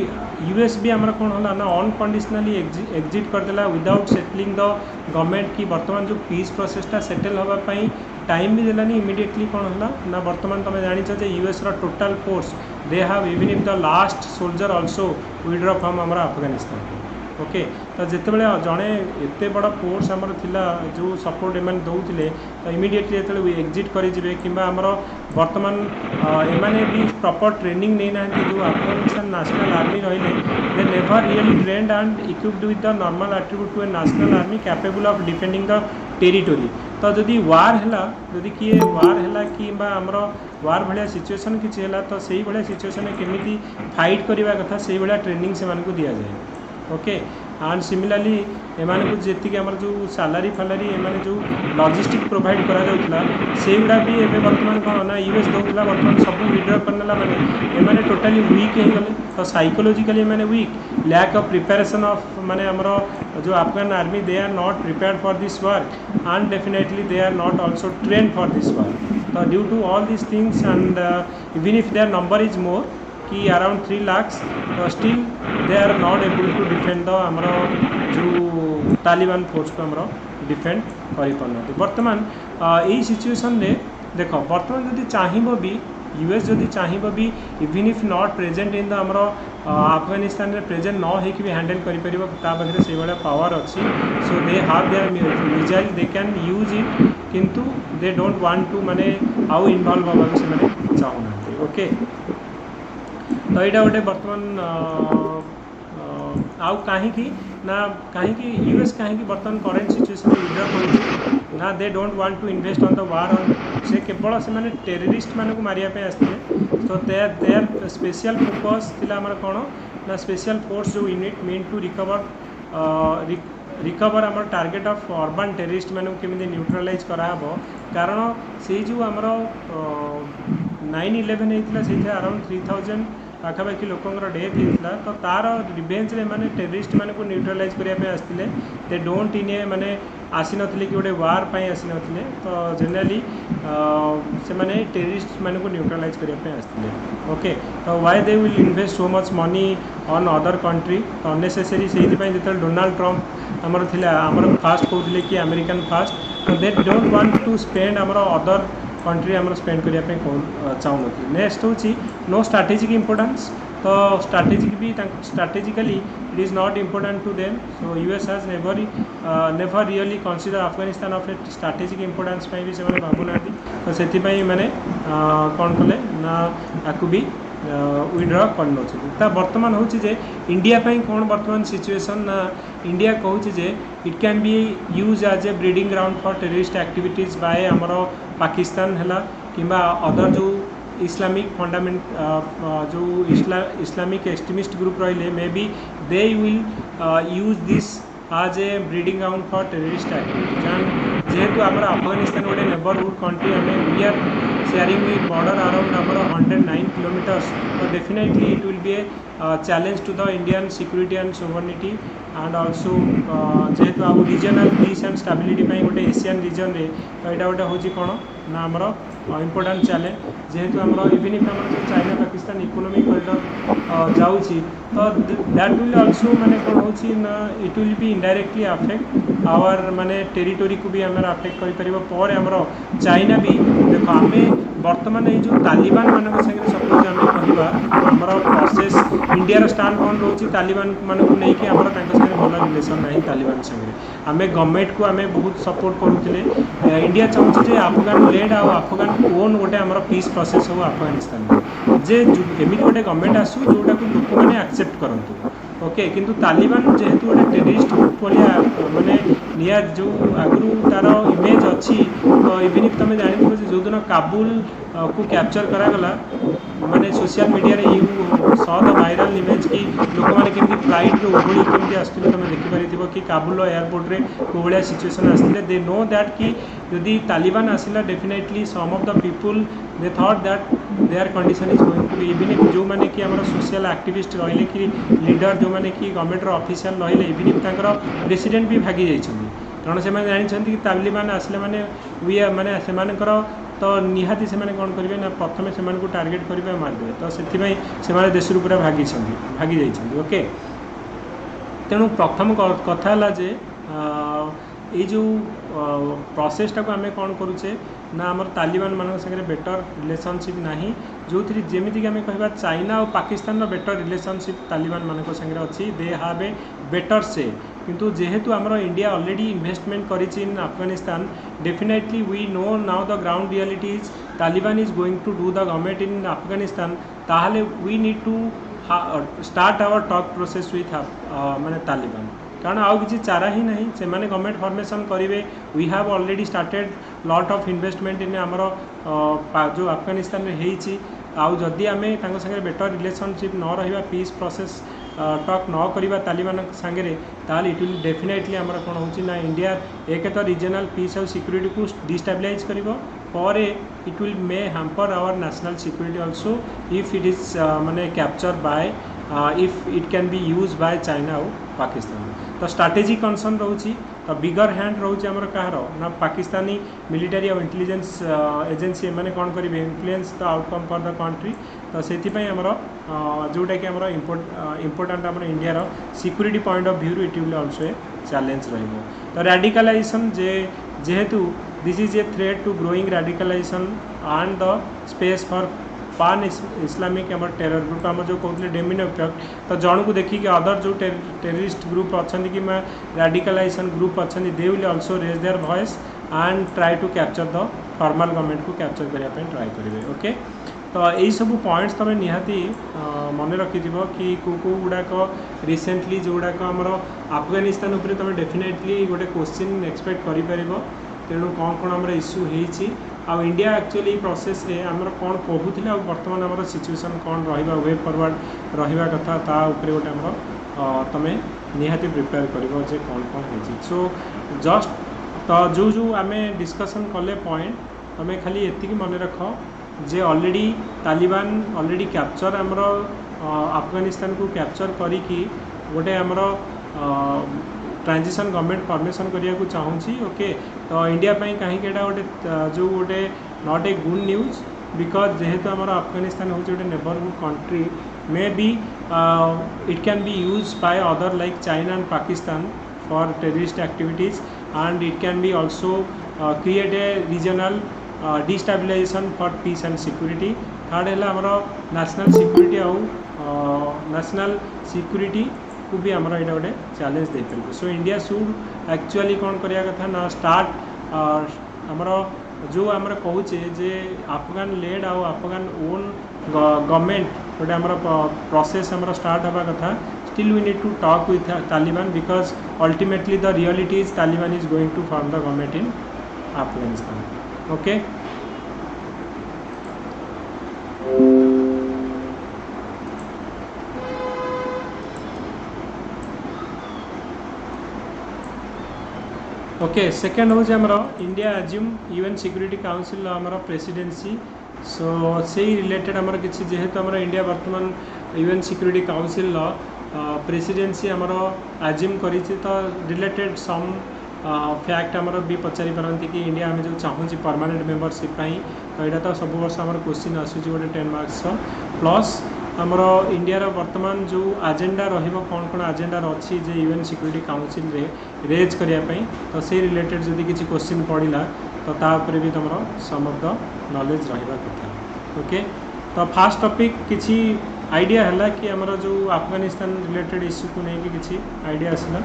यूएस भी आमर कौन है ना अनकंडीशनली एग्जिट करदेला विदाउट सेटलिंग द गवर्नमेंट कि बर्तमान जो पीस प्रोसेसटा सेटल होगापाई टाइम भी देलानी इमिडिएटली कौन है ना बर्तमान तुम जान US total force they have even if the last soldier also withdraw from आमर अफगानिस्तान। ओके तो जितेबाला जड़े एत बड़ फोर्स आमर थिला जो सपोर्ट एम दौले तो इमिडिएटली जो एग्जिट करेंगे कि आमर बर्तमान एमाने भी प्रॉपर ट्रेनिंग नहीं ना जो अफगानिस्तान नेशनल आर्मी रही they never really trained and equipped with the normal attribute to a national army capable of defending the territory. तो जदि वार है जदि किए वार है कि आमर वार भाया सिचुएसन किसी है तो सही भाया सिचुएसन केमी फाइट करने कथा से भाया ट्रेनिंग से दि जाए। ओके एंड सिमिलरली एमाने जी आम जो सालारी फालारी एमाने जो लॉजिस्टिक प्रोवाइड करा से गुड़ा भी एवं बर्तमान कौन ना यूएस दूसरा बर्तमान सब विड्रॉ करनेला मैंने एमाने टोटाली वीक हो गले तो साइकोलॉजिकली एमाने weak lack of preparation of माने आमर जो Afghan army they are not prepared for this work and definitely they are not also train for this work. तो due to all this things and even if their number is more कि around 3 lakh तो still they are not able to defend the आमर जो Taliban force को आमर defend कर बर्तमान यही सिचुएसन रे देख बर्तमान जदि चाहिए भी यूएस जदि चाहिए भी even if not present in the आमर अफगानिस्तान रे प्रेजेंट न होकि भी हैंडल कर से भाया पावर अच्छी so they have their missile they can use it किंतु दे डोंट वांट टू माने आउ इनवॉल्व होगा से चाहूना। ओके तो यहाँ गोटे बर्तमान आउ कहीं ना कहीं यूएस कहीं बर्तमान करेन्ट सिचुएसन विड्रॉ कर ना they don't want to invest on the war on से केवल से टेररिस्ट मानक मारिया आसते तो देयर स्पेशल फोकस थिला हमर कौन ना स्पेशल फोर्स जो यूनिट मीन टू रिकवर आमर टार्गेट ऑफ अर्बन टेररिस्ट मानक केमी न्यूट्रलाइज कराब कारण से जो आमर 9/11 होता से अराउंड 3000 पाखापाखि लोकर डेथ होता तो तार रिवेंज मैंने टेररिस्ट मान को न्यूट्रलाइज करने आसते दे डोंट इन ए माने आसी नथिले कि गोटे वार पाई आसी नथिले तो जनरली से माने टेररिस्ट मान को न्यूट्रलाइज करने आसते। ओके तो why they will invest so much money on other country तो अननेसेसरी से जो डोनाल्ड ट्रंप आमर थिला आमर फास्ट कहते कि अमेरिकन फास्ट तो they don't want to spend आमर अदर कंट्री आमर स्पेंड करने चाहून। नेक्स्ट हूँ नो स्ट्रैटेजिक इंपोर्टेंस तो स्ट्रैटेजिक भी strategically it is not important to them so US has never really consider Afghanistan of a strategic importance भी से भावुना तो से मैंने कौन कले ना आपको भी विड्रॉ कर बर्तमान हूँ जे इंडिया कौन बर्तमान सिचुएसन ना इंडिया कहूँ जे it can be use as a breeding ground for terrorist activities by आमर पाकिस्तान है कि अदर जो इस्लामिक फंडामेंट जो इस्लामिक एक्सट्रीमिस्ट ग्रुप रही may be they will use this as a breeding ground for terrorist activities and जेहेतु आमर अफगानिस्तान गोटे neighbourhood country आम we are sharing with border around आमर 109 किलोमीटर्स तो definitely it will be a challenge to the Indian security and sovereignty and also जेहेतु आम regional piece and stability गोटे Asian region रे तो यहाँ गोटे हूँ कौन ना आमर इम्पोर्टाट चैलेंज जेहेतु आमर इवन इफ आम जो चाइना पाकिस्तान इकोनॉमिक कॉरिडोर जाऊँगी तो दैट विल ऑल्सो माने कौन हो ना it will be indirectly affect our माने टेरिटोरी को भी आम अफेक्ट कर आमर चाइना भी देख आम बर्तमान ये जो तालिबान मान संगे सपोज आम कहवा आमर प्रोसेस इंडिया स्टांड कौन रोचे तालिबान मान को लेकिन आमर संगे भल रिलेसन ना तालिबान संगे आम गवर्नमेंट को आम बहुत सपोर्ट करुले इंडिया चाहूँ जे अफगान लेड आ अफगान ओन गोटे आम पीस प्रोसेस हो अफगानिस्तान जे एमती गोटे गवर्नमेंट आसू जोटा को लोक मैंने एक्सेप्ट करंतु ओके किंतु तालिबान जेहेतु गोटे टेररिस्ट ग्रुप भाया माने निया जो आगु तार इमेज अच्छी तो इवन इफ तुम जान जो दिन काबुल को कैप्चर करागला माने सोशल मीडिया रे you saw the viral image कि लोक मैंने केमती फ्लाइट रो ओभली केमती आसुले तुम देखिपार कि काबुल एयरपोर्ट रे को भाया सिचुएशन आसते दे नो दैट कि यदि तालिबान आसला definitely some of the people they thought that their condition is going to even if जो मैंने कि आम सोशल एक्टिविस्ट रहिले कि लीडर जो मैंने कि गवर्नमेंट ऑफिशियल रहिले इवन इफ तांकर प्रेसिडेंट भी भागी जाइछन्ती कारण से जानते कि तालिबान आसले मैंने वी मैंने से तो निहाती से कौन करेंगे ना प्रथम से टार्गेट करेंगे मारिदेवे तो से देश पूरा भागी जाइछन्ती ओके तेणु प्रथम कथा है जे ये जो प्रोसेसटा को आम कौन करुचे ना आम तालिबान मान संगे बेटर रिलेशनशिप ना जो थी जमीक आम कह चाइना और पाकिस्तान बेटर रिलेशनशिप तालिबान मान संगे अच्छी दे हाव ए बेटर से किंतु जेहेतु आमर इंडिया ऑलरेडी इन्वेस्टमेंट करिछि in Afghanistan definitely we know now the ground reality is Taliban is going to do the government in Afghanistan ताहले we need to start our talk process with माने तालिबान कारण आउ किसी चारा ही नहीं से माने गवर्नमेंट फॉर्मेशन करेंगे we have already started lot of investment in आमर जो अफगानिस्तान में होइछि आउ जदि आम संगे बेटर रिलेशनशिप न रहा पीस प्रोसेस टॉक न करवा तालिबान सांगे ताल इट विल डेफिनेटली आमर कौन हो इंडिया एक तो रीजनल पीस और सिक्योरिटी को डिस्टेबलाइज कर it will may hamper our national security also if it is माने capture by if it can be use by China और पाकिस्तान तो स्ट्रैटेजी कंसर्न रोची तो बिगर हैंड रोचे आमर कहार ना पाकिस्तानी मिलिटारी और इंटेलिजेंस एजेंसी मैंने कौन करेंगे influence the outcome for the country तो से आमर जोटा कि आमर इम्पोर्टाट आम इंडियार security point of view it will also a challenge रहिबो तो रेडिकलाइजेशन जेहेतु this is a threat to growing radicalization and the space for pan Islamic आम टेरर ग्रुप आम जो कहते डोमिनो इफेक्ट तो जन को देखिए अदर जो टेररिस्ट ग्रुप अच्छा कि रेडिकलाइजेशन ग्रुप अच्छा they will also raise their voice and try to capture the formal government को कैप्चर करने ट्राई करेंगे ओके तो यही सब पॉइंट्स तुम निहाती मन रखिथ कि कौ गुड़ाक रिसेंटली जो गुड़ाक आमर अफगानिस्तान उपरे तुम डेफिनेटली गोटे क्वेश्चन एक्सपेक्ट कर तेणु कौन कौन आम इश्यू होती आ इंडिया एक्चुअली प्रोसेस रे आमर कौन कहूले आ बर्तमान आमर सिचुएशन कौन रहा वे फॉरवर्ड रहा कथा ता उपरे गोटे आमर तुम निहाती प्रिपेयर कर कौन कौन होती सो जस्ट तो जो जो आम डिस्कसन कले पॉइंट तुम खाली एति मन रख जे ऑलरेडी तालिबान ऑलरेडी कैप्चर आमर अफगानिस्तान को कैप्चर करी गोटे आमर ट्रांजिशन गवर्नमेंट फॉर्मेशन करने को चाहूँगी ओके तो इंडिया कहीं गोटे जो गोटे not a good news because जेहेतु आमर अफगानिस्तान हूँ गोटे neighbourhood country may be it can be use by other like China and Pakistan for terrorist activities and it can be also create a regional destabilization for peace and security third है आमर national security आउ national security को भी आमर यहाँ गोटे challenge दे पार सो इंडिया शुड एक्चुअली कौन करवा कथा ना स्टार्ट आमर जो आम कहचे जे अफगान लेड आउ अफगान ओन गवर्नमेंट गोटे आमर प्रोसेस आमर स्टार्ट हवा कथा still we need to talk with Taliban because ultimately the reality is Taliban is going to form the government in Afghanistan okay okay second हूँ आमर India assume UN security council आमर presidency so से related आमर किसी जेहेतु आमर इंडिया बर्तमान यूएन सिक्योरिटी काउंसिल प्रेसिडेंसी आमर एज्यूम करी तो रिलेटेड सम फैक्ट आमर भी पचारि पारती कि इंडिया आम जो चाहूँ परमानेंट मेंबरशिप तो यहाँ तो सब वर्ष आमर क्वेश्चन आसूँ गोटे 10 मार्क्स प्लस आमर इंडियार वर्तमान जो एजेंडा कौन कौन एजेंडा अच्छी जे यूएन सिक्योरिटी काउंसिल रे रेज करने तो से रिलेटेड जदि किसी क्वेश्चन पड़ा तो तापर भी तुम सम ऑफ द नॉलेज रहा कथा ओके तो फास्ट टॉपिक किसी आइडिया है कि आमर जो अफगानिस्तान रिलेटेड इश्यू को लेकिन किसी आइडिया आसला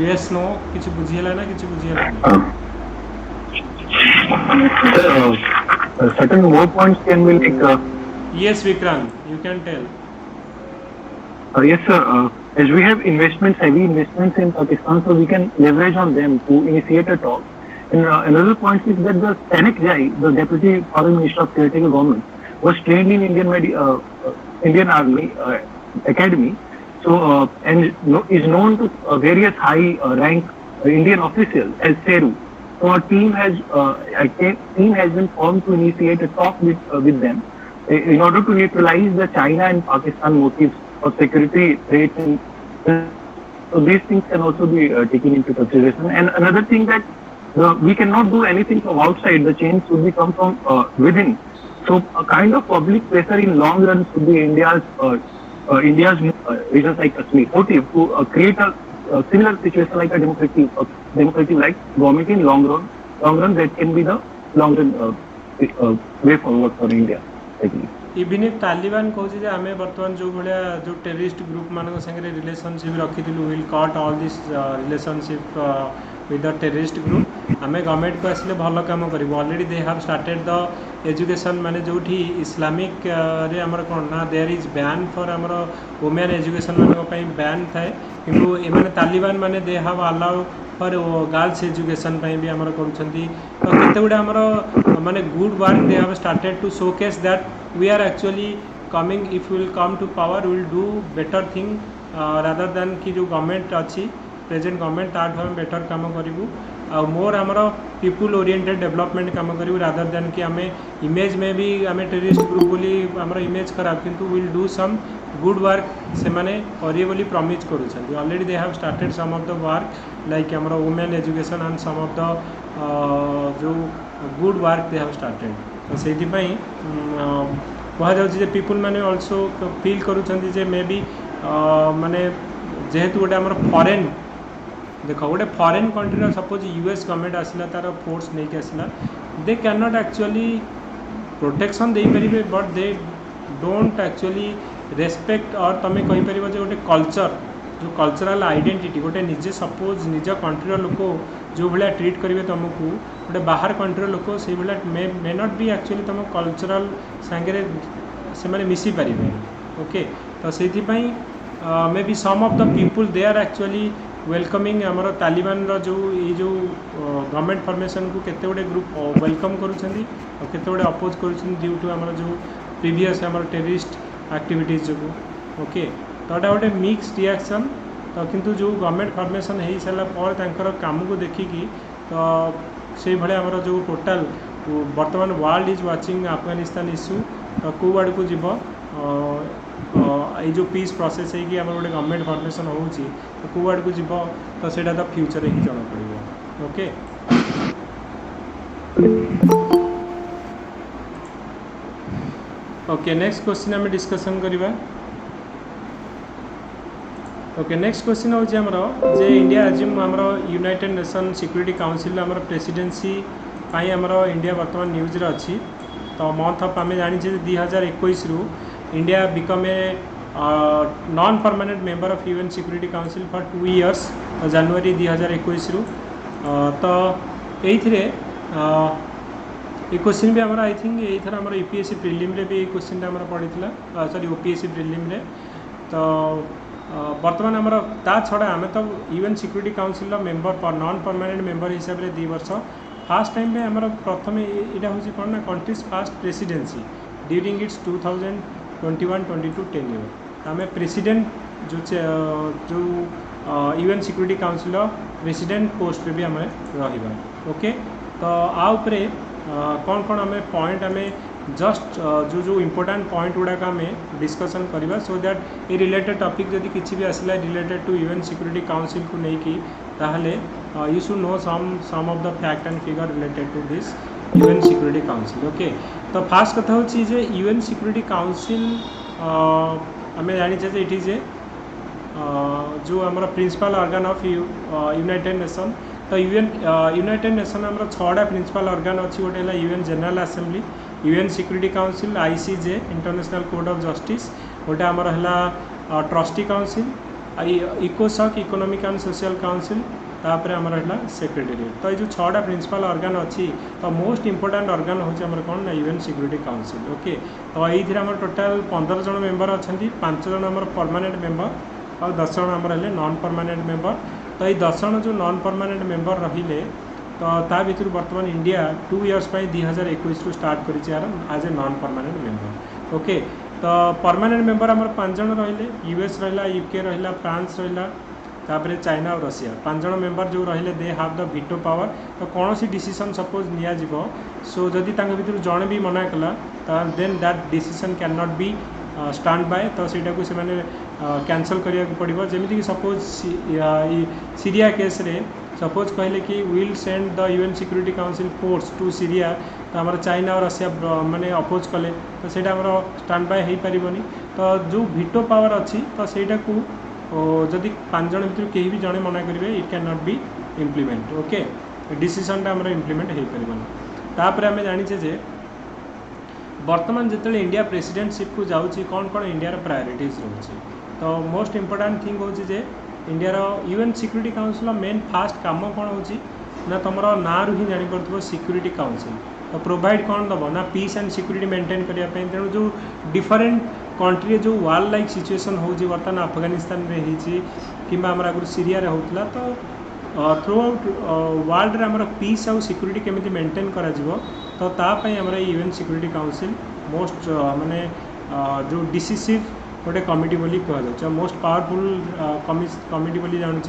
yes no କିଛି ବୁଝିହେଲା ନା କିଛି ବୁଝିହେଲାନି? Certain more points can be like. Yes Vikrant, you can tell. Yes, sir. As we have investments, heavy investments in Pakistan, so we can leverage on them to initiate a talk. And another point is that the Tanak Jai, the Deputy Foreign Minister of caretaker government, was trained in Indian Army Academy. So and is known to various high rank Indian officials as Seru. So a team has been formed to initiate a talk with them in order to neutralize the China and Pakistan motives for security threats. And so these things can also be taken into consideration. And another thing that we cannot do anything from outside. The change should be come from within. So a kind of public pressure in long run should be India's regions like Kashmir motive to create a similar situation like a democratic like government in long run that can be the long run way forward for India. Even if Taliban कहूँ जे आम बर्तमान जो भाया जो terrorist group मान सागर relationship रखी will cut all this relationship with the terrorist group आम government को आसिले भल कम करूँ already they have started the education माने जो इस्लामिक रे आमर कौन ना देयर इज बैन फॉर आमर वुमेन एजुकेशन मान बैन थाए किंतु एमाने तालिबान माने they have allow for girls education भी आमर करुँच तो केते गुडे आमर माने good work they have started to showcase that we are actually coming, if we will come to power we will do better thing rather than कि जो गवर्नमेंट अच्छी प्रेजेंट गवर्नमेंट तार हम बेटर काम करूँ आ मोर आमर पीपुल ओरिएंटेड डेवलपमेंट काम करूँ रादर देन कि आम इमेज में भी आम टेररिस्ट ग्रुप बोली आमर इमेज खराब किंतु will do some good work से माने करिए बोली प्रॉमिस करूछन already they have started some of the work like आमर women education and some of the जो good work they have started तो से कहुचे पीपुल मैंने ऑल्सो फील करुँचे मे बी माने जेहेतु गोटे आमर फॉरेन देख गोटे foreign country suppose US government आसला तार फोर्स नहीं आसला they can not actually protection दे पारे but they don't actually respect और तुम्हें कहीपर जो गोटे कल्चर जो कल्चरल आइडेंटिटी गोटे निजे सपोज निज कंट्रीर लोक जो भाया ट्रीट करेंगे तुमको गोटे बाहर कंट्रीर लोक से मे नॉट बी एक्चुअली तुम कल्चरल सांगे से माने मिसी पारे ओके तो से may be some of the people they are actually welcoming आमर तालिबान जो ये जो गवर्नमेंट फॉर्मेशन को केते गुडे ग्रुप वेलकम करुछंदी और केते गुडे अपोज करुछंदी ड्यू टू आमर जो प्रीवियस आमर टेररिस्ट एक्टिविटीज जो ओके तो एटा गोटे मिक्स रिएक्शन तो किंतु जो गवर्नमेंट फॉर्मेशन हो सारा पर तांकर काम को देखिकी तो से भाया आमर जो टोटाल वर्तमान world is watching Afghanistan issue तो कौ आड़ को जीव जो पीस प्रोसेस है कि आम गोटे गवर्नमेंट फॉर्मेशन होची तो कौ आड़ को जीव तो सेटा तो फ्यूचर ही जना पड़ो ओके ओके नेक्स्ट क्वेश्चन आम डिस्कशन करवा ओके नेक्स्ट क्वेश्चन हूँ आमर जे इंडिया आज आमर यूनाइटेड नेशन सिक्यूरिटी काउंसिल आमर प्रेसिडेंसी आमर इंडिया बर्तमान न्यूज रे अच्छी तो मंथ ऑफ आम जानी 2021 रु India become a non permanent member of UN security council for 2 years तो जनवरी 2021 रु तो ये क्वेश्चन भी आमर आई थिंक ये थर आमर यूपीएससी प्रिलिम रे भी ये क्वेश्चन आमर पड़ा सॉरी ओपीएससी प्रिलिम रे तो बर्तमान आमर ता छड़ा आम तो UN security council member non permanent member हिसाब से 2 वर्ष फास्ट टाइम में आमर प्रथम यहाँ हूँ कौन ना countries fast presidency during its 2021-22 tenure आम प्रेसिडेंट जो UN security council president post भी आम रहा ओके तो आउे कौन कौन आम पॉइंट आम जस्ट जो इम्पोर्टाट पॉइंट गुड़ाक आम डिस्कसन करवा सो दैट ये रिलेटेड टॉपिक जदि किसी भी आसला related to UN security council को लेकिन ताहले you should know some of the fact and figure related to this UN security council okay तो फास्ट कथा होची जे यूएन सिक्यूरिटी काउंसिल आम जानी इट इज ए जो आमर principal organ of United Nation तो यूनाइटेड नेशन आमर 6टा प्रिंसिपल ऑर्गन अच्छी गोटे है UN General Assembly UN security Council ICJ International Court of Justice गोटे आमर है ट्रस्टी काउंसिल इकोसॉक इकोनॉमिक एंड सोशल काउंसिल तापर आमर है सेक्रेटेरिएट तो ये छटा प्रिंसिपल ऑर्गन अच्छी तो मोस्ट इंपोर्टेंट ऑर्गन हूँ कौन ना यूएन सिक्योरिटी काउंसिल ओके तो ये आम टोटाल 15 जन मेंबर अच्छा 5 जन आम परमानेंट मेंबर और 10 जन आमर है नॉन परमानेंट मेंबर तो ये 10 जन जो नॉन परमानेंट मेंबर रहिले तो ता भर बर्तमान इंडिया 2 इयर्स 2021 रु स्टार्ट कर as a non permanent member okay तो परमानेंट मेंबर आम 5 जन रहिले यूएस रहा यूके रहा फ्रांस रहा तापर चाइना और रशिया 5 जन मेंबर जो रहिले they have the veto power तो कौन सी डिसीजन सपोज निया जीवो सो जदि तांके भितर जणे भी मना कला then that decision can not be stand by तो सेटा को से माने कैंसल करिया को पड़िबो जेमिति कि सपोज सीरिया केस रे सपोज कहले कि will send the UN security council force to Syria तो आम चाइना और रशिया माने अपोज कले तो सेटा हमर स्टैंड बाय हेई परिबोनी तो जो वीटो पावर अच्छी तो सेटा को जदि 5 जन भर कहीं भी जड़े मना करेंगे it can not be implement okay decision time implement हो पार आम जाचे जे बर्तमान जो इंडिया प्रेसिडेंटशिप को जाऊँगी कौन कौन इंडिया प्रायोरिटीज रोचे तो मोस्ट इंपोर्टेंट थिंग हूँ जे इंडिया यूएन सिक्योरिटी काउंसिल मेन फास्ट काम कौन हो ना तुम ना रू ही जापर सिक्योरिटी काउंसिल तो प्रोवाइड कौन दब ना पीस एंड सिक्योरिटी मेंटेन करने तेणु जो डिफरेंट कंट्री जो वार लाइक सिचुएसन हो बर्तमान अफगानिस्तान रे कि आगुरी सीरिया रे होता तो थ्रू आउट वर्ल्ड रे आमर पीस आउ सिक्योरिटी केमिति मेंटेन करा जिवो तो तापाई आमर यूएन सिक्योरिटी काउंसिल मोस्ट माने जो डिसिसिव गोटे कमिटी बोली कह मोस्ट पावरफुल कमिटी बोली जानूछ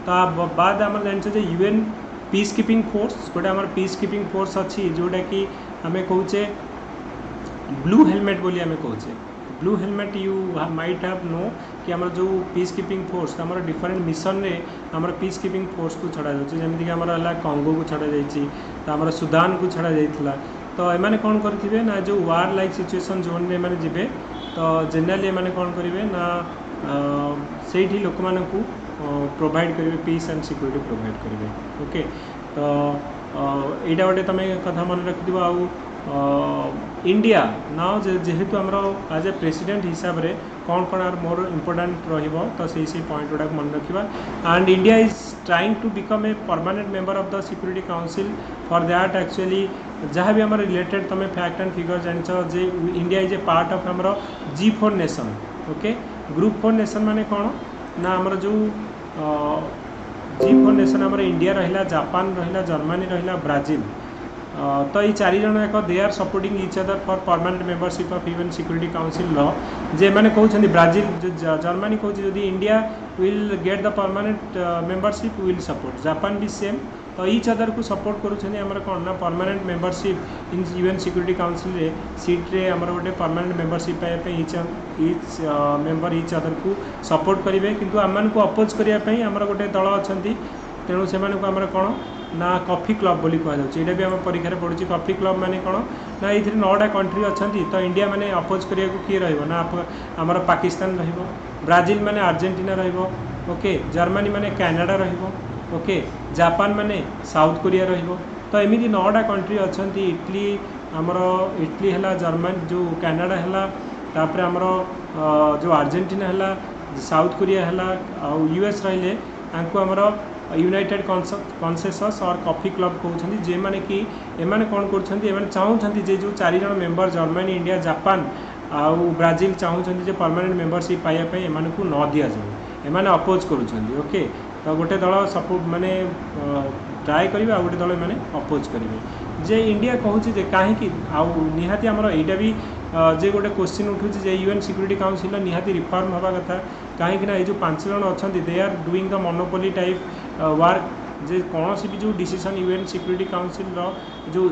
तो बाद आम जान यूएन पीस कीपिंग फोर्स गोटे आमर पीस कीपिंग फोर्स अच्छी जोटा कि आम कहे ब्लू हेलमेट बोली आम कहे blue helmet you might have know कि आमर जो पीस कीपिंग फोर्स आमर डिफरेंट मिशन रे आमर पीस कीपिंग फोर्स को छड़ा जाउछि जेमिति कि आमर हला कांगो को छड़ा जाइछि तो आमर सुदान को छड़ा जाइथिला तो एमाने कोन करथिबे ना जो वार लाइक सिचुएशन जोन रे माने जिबे तो जनरली एमाने कोन करिवे ना सेठी लोक मानकू प्रोवाइड करेंगे पीस एंड सिक्योरिटी प्रोवाइड करेंगे ओके तो यहाँ गोटे तुम कथा मन रखिथ इंडिया ना जेहेतु आमर एज ए प्रेसिडेंट हिसाब से कौन कौन आर मोर इम्पोर्टाट तो से पॉइंट गुड़ा मन रखा and India is trying to become a permanent member of the Security Council for that actually जहाँ भी आम रिलेटेड तुम फैक्ट एंड फिगर जान जे India is a part of आमर G4 nation okay group 4 nation माने कौन ना आमर जो G4 नेशन आमर इंडिया रहा जापान रहा जर्मनी रहा ब्राजिल तो ये 4 जन एक they are supporting each other for permanent membership of UN security Council जे मैंने कहते ब्राजिल जर्मनी कहते जदि India will get the permanent membership will support Japan भी सेम तो इच अदर को सपोर्ट करूँ कौन ना permanent membership in UN security Council रे सीट रे आमर गोटे परमानेंट मेंबरशिप पाइबा इच मेंबर इच अदर को सपोर्ट करेंगे किंतु आम को अपोज करने आमर गोटे दल अच्छा तेणु से आमर कौन ना कॉफी क्लब बोली कहुच्छे यहाँ भी आम परीक्षा पढ़ुची कॉफी क्लब माने कौन ना ये 9टा कंट्री अच्छा तो इंडिया माने अपोज करिया को किए रहिबो ना आमर पाकिस्तान रहिबो ब्राजिल माने अर्जेंटीना रहिबो ओके जर्मनी माने कनाडा रहिबो ओके जापान माने साउथ कोरिया रहिबो तो एमती 9टा कंट्री अच्छा इटली आमर इटली है जर्मनी जो कनाडा है तापर आमर जो अर्जेंटीना है साउथ कोरिया है यूएस रहिले आमर यूनाइटेड कॉन्सेसस और कॉफी क्लब कहते जे माने कि एमाने कौन कर चाहूँगी जे जो 4 जन मेंबर जर्मनी इंडिया जापान आउ ब्राजिल चाहूँगी जे परमानेंट मेंबरशिप पाइबापी एम को न दि जाए एमाने अपोज करुँच ओके तो गोटे दल सपोर्ट माने ट्राए करेंगे आ गोटे दल मैंने अपोज करेंगे जे इंडिया कहूँ जे कहीं आउ निहाती आमर यहाँ भी जे गोटे क्वेश्चन उठूँ जे यूएन सिक्योरिटी काउंसिल निहाती रिफॉर्म हवा कथा कहीं ये जो 5 जन अच्छा they are doing the monopoly type work जे कौन सी भी जो डिसीजन यूएन सिक्योरिटी काउंसिल जो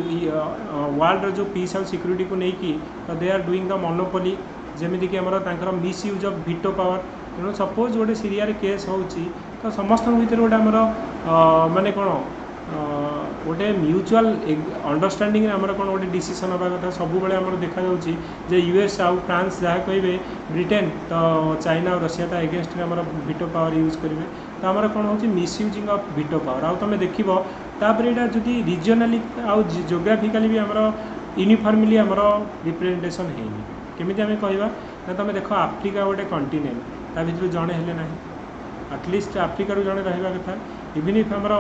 वर्ल्ड जो पीस और सिक्योरिटी को लेकिन तो they are doing the monopoly जमीक आमर मिसयूज ऑफ वीटो पावर तेणु सपोज गोटे सीरिया केस हो तो समस्त भर गोटे आमर माने कौन गोटे म्यूचुअल अंडरस्टैंडिंग आमर कौन गोटे डिसीजन हवा कथा सब बेले देखा जे यूएस आउ फ्रांस जहाँ कहे ब्रिटेन तो चाइना और रशिया ता एगेन्स्ट आमर वीटो पावर यूज करेंगे तो आमर कौन हो मिसयूजिंग ऑफ वीटो पावर आउ तुम देखो तापर यहाँ जदि रिजनली आउ जियोग्राफिकाली भी आमर यूनिफॉर्मली आमर रिप्रेजेंटेशन है केमी आम कहवा ना तुम देख आफ्रिका गोटे कंटिनेंट ता भर जड़े हेले ना आटलिस्ट आफ्रिकार जड़े रहा कथा इवन इफ आमर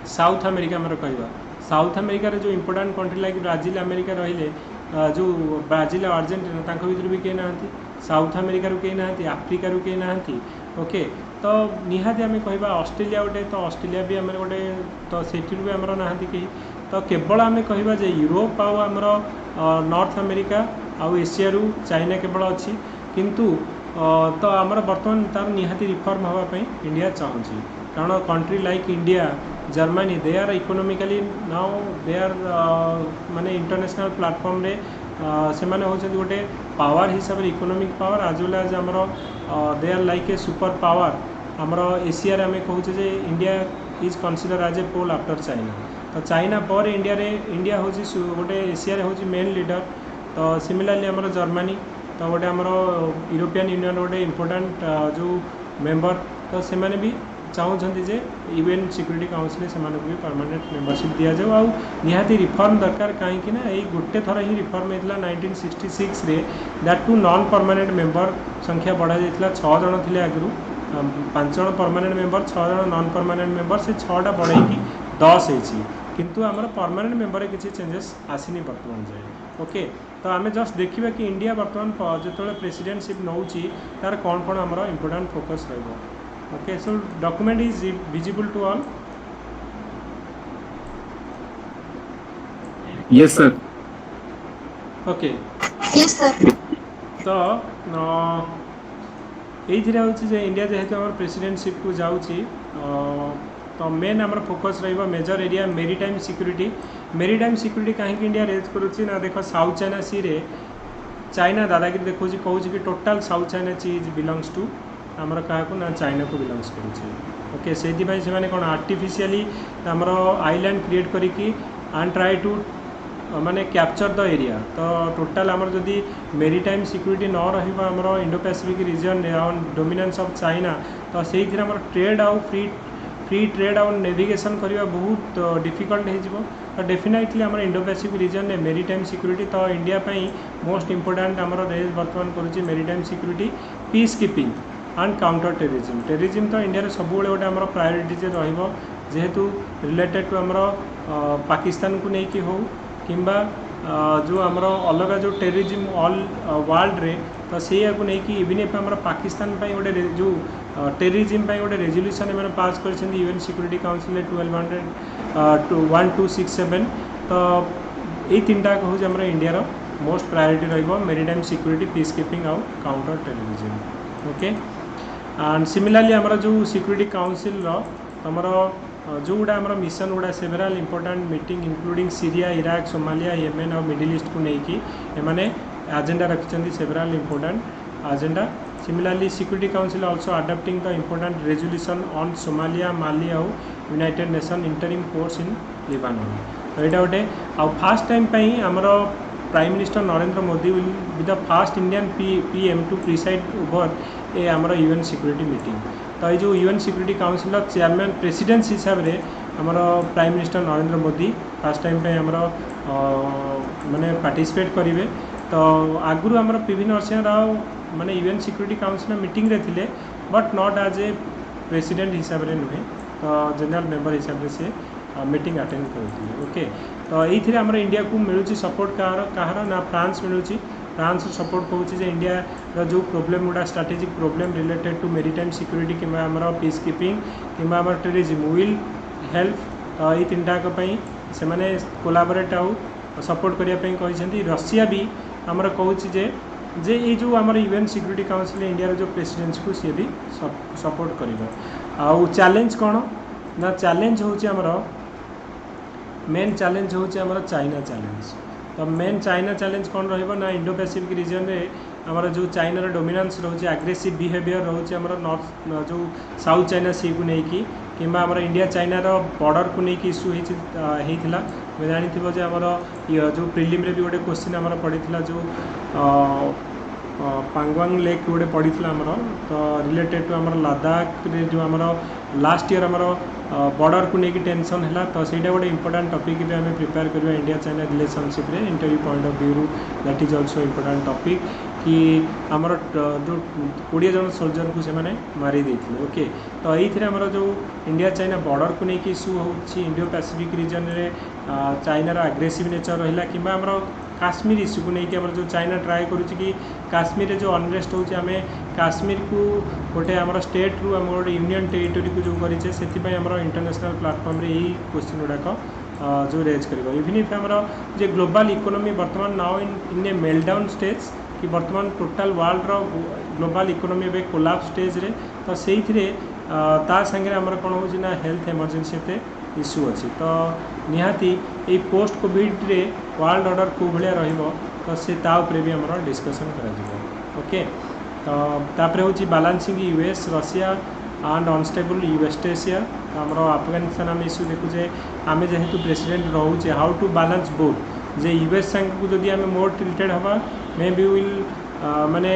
साउथ अमेरिका आमर कहवा साउथ अमेरिकार जो important country like Brazil America रही जो ब्राजिल अर्जेंटीना भर भी कहीं ना साउथ अमेरिकार कहीं ना आफ्रिकार कहीं ना ओके तो निहाती आम कहवा ऑस्ट्रेलिया गोटे तो ऑस्ट्रेलिया भी आम गोटे तो से भी आमर ना कहीं तो केवल आम कहवा यूरोप आमर नॉर्थ अमेरिका आउ एशिया चाइना केवल अच्छी किंतु तो आमर बर्तमान तार निहाती रिफॉर्म होगापी इंडिया चाहूँगी कारण country like India Germany they are economically now they are माने इंटरनेशनल प्लेटफॉर्म रे से माने होचंदी गोटे पावर हिसाब से economic power as well as आमर they are like a super power आमर एशिया रे आम कहूचे जे India is consider as a pole after China तो चाइना पर इंडिया रे इंडिया होची गोटे एशिया रे होची मेन लीडर तो सिमिलरली आमर जर्मनी तो गोटे आमर यूरोपियन यूनियन गोटे इम्पोर्टाट जो मेंबर तो से माने भी चाहूँगी जे यूएन सिक्यूरिटी काउंसिल से भी परमानेंट मेंबरशिप दि जाऊ आउ निहाती रिफॉर्म दरकार कहीं यही गोटे थर ही रिफॉर्म होता 1966 रे that two non permanent member संख्या बढ़ा जाता 6 जन थे आगु 5 जन परमानेंट मेंबर 6 जन नॉन परमानेंट मेंबर से 6टा बढ़ेगी 10 होती किंतु आमर परमानेंट मेंबर किसी चेंजेस आसनी बर्तमान जाए ओके तो आम जस्ट देखा कि इंडिया बर्तमान जो प्रेसिडेंटशिप नौ तार कौन कौन आमर इंपोर्टाट फोकस रहा okay so document is visible to all yes sir okay yes sir तो ये हूँ इंडिया जेहेतु आम प्रेसिडेंटशिप को जाऊँगी तो मेन आम फोकस रहा मेजर एरिया मेरीटाइम सिक्यूरिटी कहीं इंडिया रेज करुच्ची ना देख साउथ चाइना सी रे चाइना दादागिरी देखो कहूँ कि total South China sea belongs to आमर क्या ना चाइना को बिलोंग्स करुचे ओके से कौन आर्टिफिशियली आमर आइलैंड क्रिएट करिकी एंड ट्राई टू माने कैप्चर द एरिया तो टोटाल आमर जदि मेरीटाइम सिक्यूरिटी न रहिबा आमर Indo Pacific reason dominance of China तो से ट्रेड आउ फ्री ट्रेड आउ नेविगेशन करवा बहुत डिफिकल्ट हो तो definitely um Indo Pacific region में मेरीटाइम सिक्यूरिटी तो इंडिया मोस्ट इंपोर्टाट आमर रेज बर्तमान करुच्ची maritime security peacekeeping and counter terrorism तो इंडिया सब गोटे आम प्रायोरिटी जेहेतु रिलेटेड टू आमर पाकिस्तान को लेकिन हो किंबा जो आमर अलग जो टेररिज्म ऑल वर्ल्ड रे तो से नहीं इवन इफ आम पाकिस्तान गोटे जो टेररिज्म गोटे रेजोल्यूशन मैंने पास कर यूएन सिक्यूरिटी काउंसिल 1267 तो ये तीनटा हूँ आम इंडियार मोस्ट प्रायोरिटी रही मेरीटाइम सिक्यूरिटी पीस कीपिंग आउ counter terrorism okay and similarly आमर जो सिक्यूरिटी काउंसिल आमर जो गुड़ा आमर मिशन गुड़ा several important meeting including Syria Iraq Somalia Yemen और मिडिल ईस्ट को लेकिन एमाने एजेंडा रखिंट several important agenda similarly Security Council also adopting the important resolution on Somalia Mali आउ United Nation interim force in Lebanon तो यहाँ गोटे आउ फास्ट टाइम आमर prime minister Narendra Modi will be the first Indian PM to preside over a आमर UN Security meeting तो ये जो UN security council chairman president हिसाब से आमर prime minister Narendra Modi fast time पे आमर माने पार्टिसिपेट करेंगे तो आगुरी आमर पीवी नरसिंह राव माने यूएन सिक्यूरिटी काउंसिल मीटिंग रे थिले but not as a president हिसाब से नुहे तो जनरल मेंबर हिसाब से मीटिंग अटेंड करते ओके तो ये आमर इंडिया को मिलूँ सपोर्ट कहार ना फ्रांस मिलूँ फ्रांस सपोर्ट कहूँ इंडिया जो प्रोब्लेम गुड़ा strategic problem related to maritime security कि पीस कीपिंग कि टेररिज्म विल हेल्प ये तीनटाक से मैंने कोलाबोरेट आउ सपोर्ट करने रशिया भी आमर कहूँ जे ये जो आमर यूएन सिक्यूरिटी काउंसिल इंडिया जो प्रेसिडेंट को सी भी सपोर्ट कर चैलेंज कौन ना चैलेंज हूँ आमर मेन चैलेंज हूँ आमर चाइना चैलेंज तो मेन चाइना चैलेंज कौन रहा इंडो पैसिफिक रीजन रे आमर जो चाइनार डोमिनेंस रोचे आग्रेसिव बिहेवियर रोचे आमर नॉर्थ जो साउथ चाइना सी को लेकिन कि आमर इंडिया चाइनार बॉर्डर को लेकिन इश्यू होता जानी आमर जो प्रिलिम रे भी गोटे क्वेश्चन आमर पड़ा जो पांगवांग लेक गोटे पड़ा आमर तो रिलेटेड टू आमर लद्दाख रे जो आमर लास्ट ईयर आमर बॉर्डर को लेकिन टेंशन है तो सहीटा गोटे इंपोर्टाट टॉपिक भी आम प्रिपेयर करवा इंडिया चाइना रिलेशनशिप रे interview point of view that is also important topic कि आमर जो 20 जन सोल्जर को से मारी देते ओके तो ये आमर जो इंडिया चाइना बॉर्डर को लेकिन इश्यू हो इंडो पैसिफिक रीजन रे चाइनार आग्रेसिव नेचर रहा कि काश्मीर इश्यू को लेकिन आम जो चाइना ट्राए करुच्ची कि काश्मीर रे जो अनरेस्ट होची आमे काश्मीर को गोटे आम स्टेट रु आम गोटे यूनियन टेरिटोरी को जो करें से इंटरनेशनल प्लेटफॉर्म रे यही क्वेश्चन गुड़ाक जो रेज कर इवन इफ आम जे ग्लोबल इकोनॉमी बर्तमान now in A meltdown stage कि बर्तमान टोटाल वर्ल्ड रो ग्लोबल इकोनॉमी ए कोलैप्स स्टेज रे तो से ता संगे आमर कौन हो हेल्थ इमरजेंसी एते इश्यू अच्छी तो निहाती ये पोस्ट कोविड रे वर्ल्ड ऑर्डर को भाया रहिबो तो से ता उपरे भी आमर डिस्कशन करा ओके तो तापर हूँ balancing US Russia and unstable West Asia आमर अफगानिस्तान आम इश्यू देखुचे आम जेहेतु प्रेसिडेंट रोचे हाउ टू बैलेंस बोथ जे यूएस संग को जदि आम मोर टिल्टेड हवा मे बी विल माने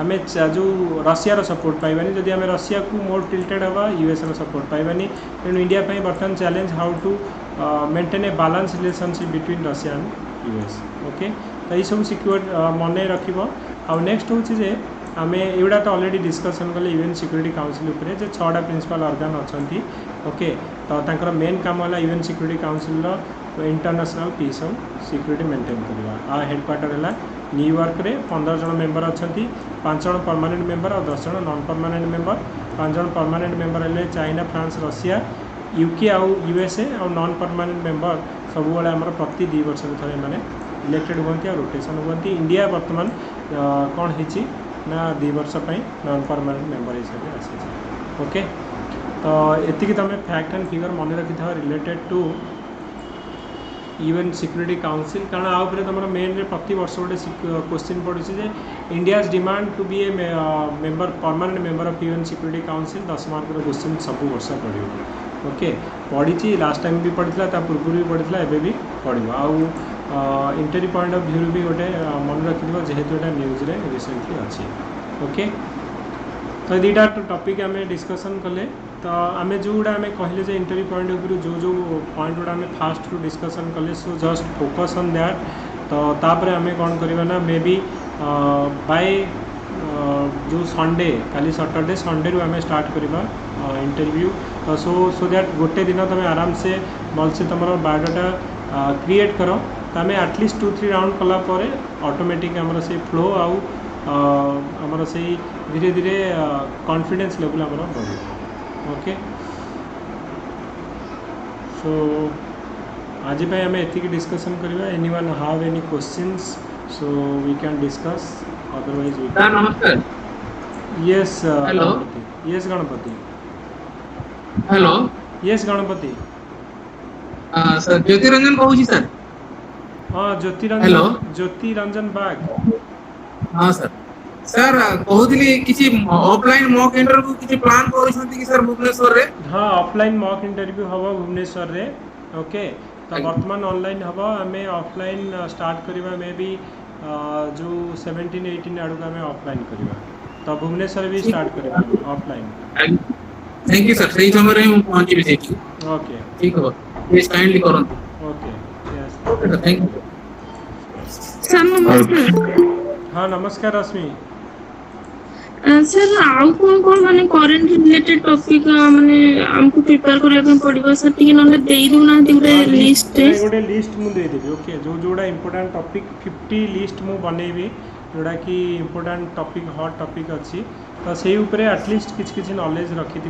आम जो रशियार सपोर्ट पाइबानी जदि आम रशिया को मोर टिल्टेड हवा यूएस सपोर्ट पाइबानी तेणु इंडिया बर्तमान challenge how to maintain a balance relationship between Russia and US okay तो ये सब सिक्योर मन रख आउ नेक्स्ट हूँ जे आम एगुड़ा तो ऑलरेडी डिस्कसन कले यूएन सिक्यूरिटी काउंसिल उपरे जे 6टा प्रिंसिपल ऑर्गन अच्छा ओके तो तांकर मेन काम है UN security council international peace और सिक्यूरिटी मेंटेन करवा आ हेडक्वार्टर है न्यूयॉर्क रे 15 जन मेंबर अच्छा 5 जन परमानेंट मेंबर और 10 जन नॉन परमानेंट मेंबर 5 जन परमानेंट मेंबर है चाइना फ्रांस रशिया यूके आउ यूएसए और नॉन परमानेंट मेंबर सब आम प्रति 2 वर्ष थे मैंने इलेक्टेड होती और रोटेशन होती इंडिया बर्तमान कौन है ना 2 वर्ष नॉन परमानेंट मेंबर हिसाब से आसी ओके तो ये तुम फैक्ट एंड फिगर मन रखी था related to UN security council कारण आउे तुम मेन रे प्रति वर्ष गोटे क्वेश्चन पड़ू जे India's demand to be a member permanent member of UN security Council 10 mark question सब वर्ष पड़ो ओके पढ़ी लास्ट टाइम भी पढ़ी पूर्व भी पढ़ी एवं भी पढ़ो आउ इंटरव्यू पॉइंट ऑफ व्यू भी गोटे मन रखी जेहेतु यहाँ न्यूज रे रिसेंटली अच्छी ओके तो दुटा टॉपिक आम डिस्कसन कले तो आम जो गुड़ा आम कहले इंटरव्यू पॉइंट ऑफ व्यू जो जो पॉइंट गुड़ा आम फास्ट रू डिस्कसन कले so just focus on that तो तापर आम कौन करवा ना मे बी बाय जो संडे काली सैटरडे संडे रू आम स्टार्ट करवा इंटरव्यू तो सो दैट गोटे दिन तुम आराम से भलसे तुम बायोडाटा क्रिएट कर तो आम एटलिस्ट 2-3 राउंड कलापर ऑटोमेटिक आमर से फ्लो आउ आमर से धीरे धीरे कॉन्फिडेंस लेवल आमर बढ़ ओके सो आज आम एति डिस्कसन करवा anyone have any questions so we can discuss otherwise we sir नमस्कार yes hello yes Ganapati hello yes Ganapati sir Jyotiranjan कहूँ सर हाँ हेलो ज्योति रंजन बाग हाँ सर सर कहूली किसी ऑफलाइन मॉक इंटरव्यू किसी प्लान करूछंती कि सर भुवनेश्वर रे हाँ ऑफलाइन मॉक इंटरव्यू हवा भुवनेश्वर रे ओके तो वर्तमान ऑनलाइन हवा हमें ऑफलाइन स्टार्ट करवा मे भी जो 17-18 आड़ू हमें ऑफलाइन करवा तो भुवनेश्वर भी स्टार्ट करवा ऑफलाइन थैंक यू सर सही समय रे हम पहुंची भी सेठी ओके ठीक हो प्लीज काइंडली करंतु okay yes thank you sir नमस्कार हाँ नमस्कार रश्मि सर आउ कौन माने करंट रिलेटेड टॉपिक माने हमको प्रिपेयर करबा पड़िबो सर टिके नले देई दउ ना गोटे लिस्ट गोटे लिस्ट मु दे देबी ओके जो जोड़ा इंपोर्टेंट टॉपिक 50 लिस्ट मु बनेबी जोड़ा कि इंपोर्टेंट टॉपिक हॉट टॉपिक अच्छी तो से ऊपर एटलिस्ट किसी नॉलेज रखि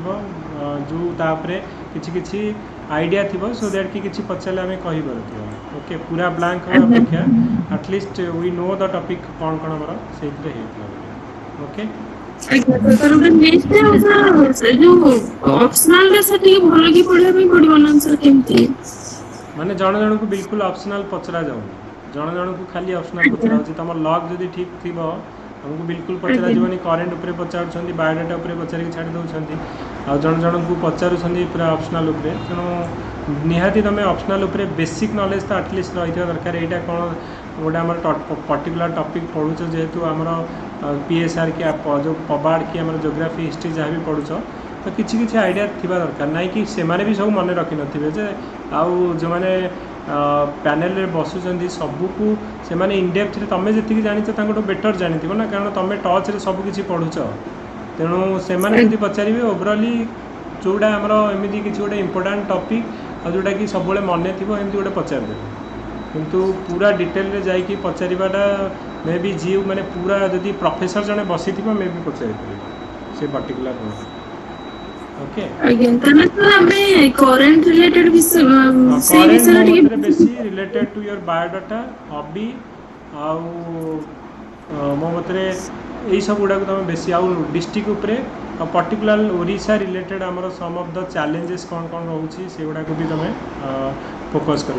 जो तापरे किसी आइडिया थी सो दैट कि किसी पचारे आम कही पार ओके पूरा ब्लैंक होगा अपेक्षा at least we know the topic कौन कौन हमारा से ओके सर गोटे लिस्ट सर जो ऑप्शनल रे सर टिके भलो की पढ़ा भी पड़िबो ना सर केमती माने जण जण को बिल्कुल ऑप्शनल पचरा जाऊ जण जण को खाली ऑप्शनल पचरा होची तमर लॉग जदी ठीक थिबो हमको बिल्कुल पचरा जीवनी करेंट उपरे पचारुछंती बायोडाटा उपरे पचारि के छाडी दउछंती आ जण जण को पचारुछंती पूरा ऑप्शनल उपरे तेणु निहाती तुम ऑप्शनल उपरे बेसिक नॉलेज तो एटलिस्ट रही दरकार यहाँ कौन गोटे आम पर्टिकुलर टॉपिक पढ़ुच जेहेतु आमर पीएसआर की जो पबाड़ की आम जोग्राफी हिस्ट्री जहाँ भी पढ़ुच तो किसी किसी आइडिया थी दरकार ना कि से भी सब मन रखी नथिबे जे आउ जो माने पैनल रे बसुचंदी सबको से माने इनडेप्थ रे तमे जति जानिछ तांको बेटर जानिथिबो ना कारण तमे टच रे सब किछि पढुछ तेणु से माने जदि पचारिबे ओवरऑली जोड़ा हमर एमिति किछि गोटे इंपोर्टेंट टॉपिक आ जोटा कि सब बेले मने थिबो एमिति गोटे पचार देबो किंतु पूरा डिटेल रे जाई कि पचारिबाटा मे बी जी माने पूरा जदि प्रोफेसर जने बसी थिबो मे बी पचारि दिबे से पर्टिकुलर ओके ଆଜ୍ଞା ତାହେଲେ ତ ଆମେ କରେଣ୍ଟ ରିଲେଟେଡ ବିଷୟ ସେଇ करेंट ବିଷୟରେ मो ଟିକେ मत बेसी related to your biodata hobby आउ मो मत यही सब गुड़ाक तुम बेसी आउ डिस्ट्रिक्ट उपरे पर्टिकुलर ओडिशा रिलेटेड आमर सम ऑफ द चैलेंजेस कौन कौन रोचे से गुड़ाक भी तुम फोकस कर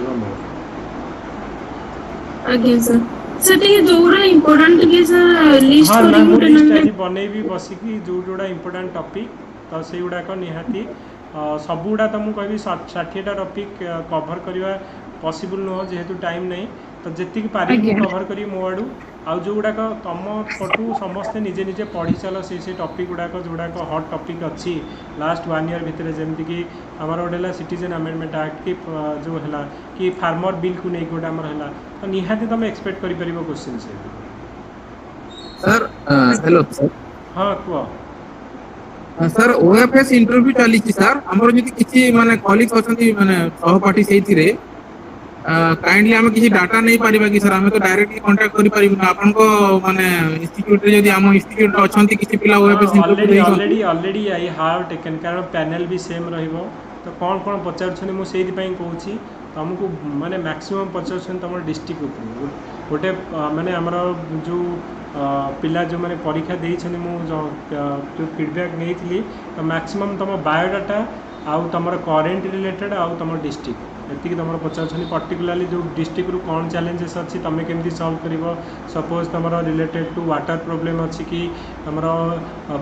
ଆଜ୍ଞା ସାର୍ ସାର୍ ଟିକେ ଯୋଉରା ଇମ୍ପୋର୍ଟାଣ୍ଟ ଟିକେ ସାର୍ ଲିଷ୍ଟ हाँ ना କରିକି मुझे ଗୋଟେ लिस्ट ନହେଲେ आज बनईबी बसिकी जो जोड़ा इंपोर्टेंट टॉपिक तो से गुड़ाक निहाती सब गुड़ा तो मुझे कहबी 60टा टॉपिक कवर करवा पॉसिबल नुह जेहेतु टाइम नहीं तो जी पारि ଆଜ୍ଞା कवर करी मो आड़ू आउ जो गुड़ाक तुम पटू समस्ते निजे निजे पढ़ी चल से टॉपिक गुड़ाक जोड़ाक हॉट टॉपिक अच्छी लास्ट 1 ईयर भितर जमती कि आमर गोटे सिटीजन अमेंडमेंट एक्ट कि जो है कि फार्मर बिल को नहीं गोटे आमर है तो निहाती तुम एक्सपेक्ट कर क्वेश्चन से सर हेलो सर हाँ कह सर ओएफएस इंटरव्यू चलीछि सर हमर जति किछि माने कलीग्स अछंती माने सहपाठी सेइथिरे काइंडली हम किछि डाटा नहीं पारिबा कि सर हम तो डायरेक्टली कांटेक्ट करि पारिबु ना आपन को माने इंस्टीट्यूट रे जदि हम इंस्टीट्यूट अछंती किछि पिला ओएफएस इंटरव्यू ऑलरेडी देइछंती already already I have taken कारण पैनल भी सेम रहिबो तो कौन कौन पचार मु सेहि पई कहूची तुमको माने मैक्सिमम पचार तुम डिस्ट्रिक्ट ऊपर गोटे माने हमर जो पिला जो माने परीक्षा देइछन मु जो फीडबैक नहीं तो मैक्सिमम तुम बायोडाटा आउ तुम करेन्ट रिलेटेड आउ तुम डिस्ट्रिक्ट एति तुम पचार पर्टिकुलाली जो डिस्ट्रिक्ट रु कौन चैलेंजेस अच्छी तुम केमती सॉल्व कर सपोज तुम रिलेटेड टू वाटर प्रोब्लेम अच्छी कि तुम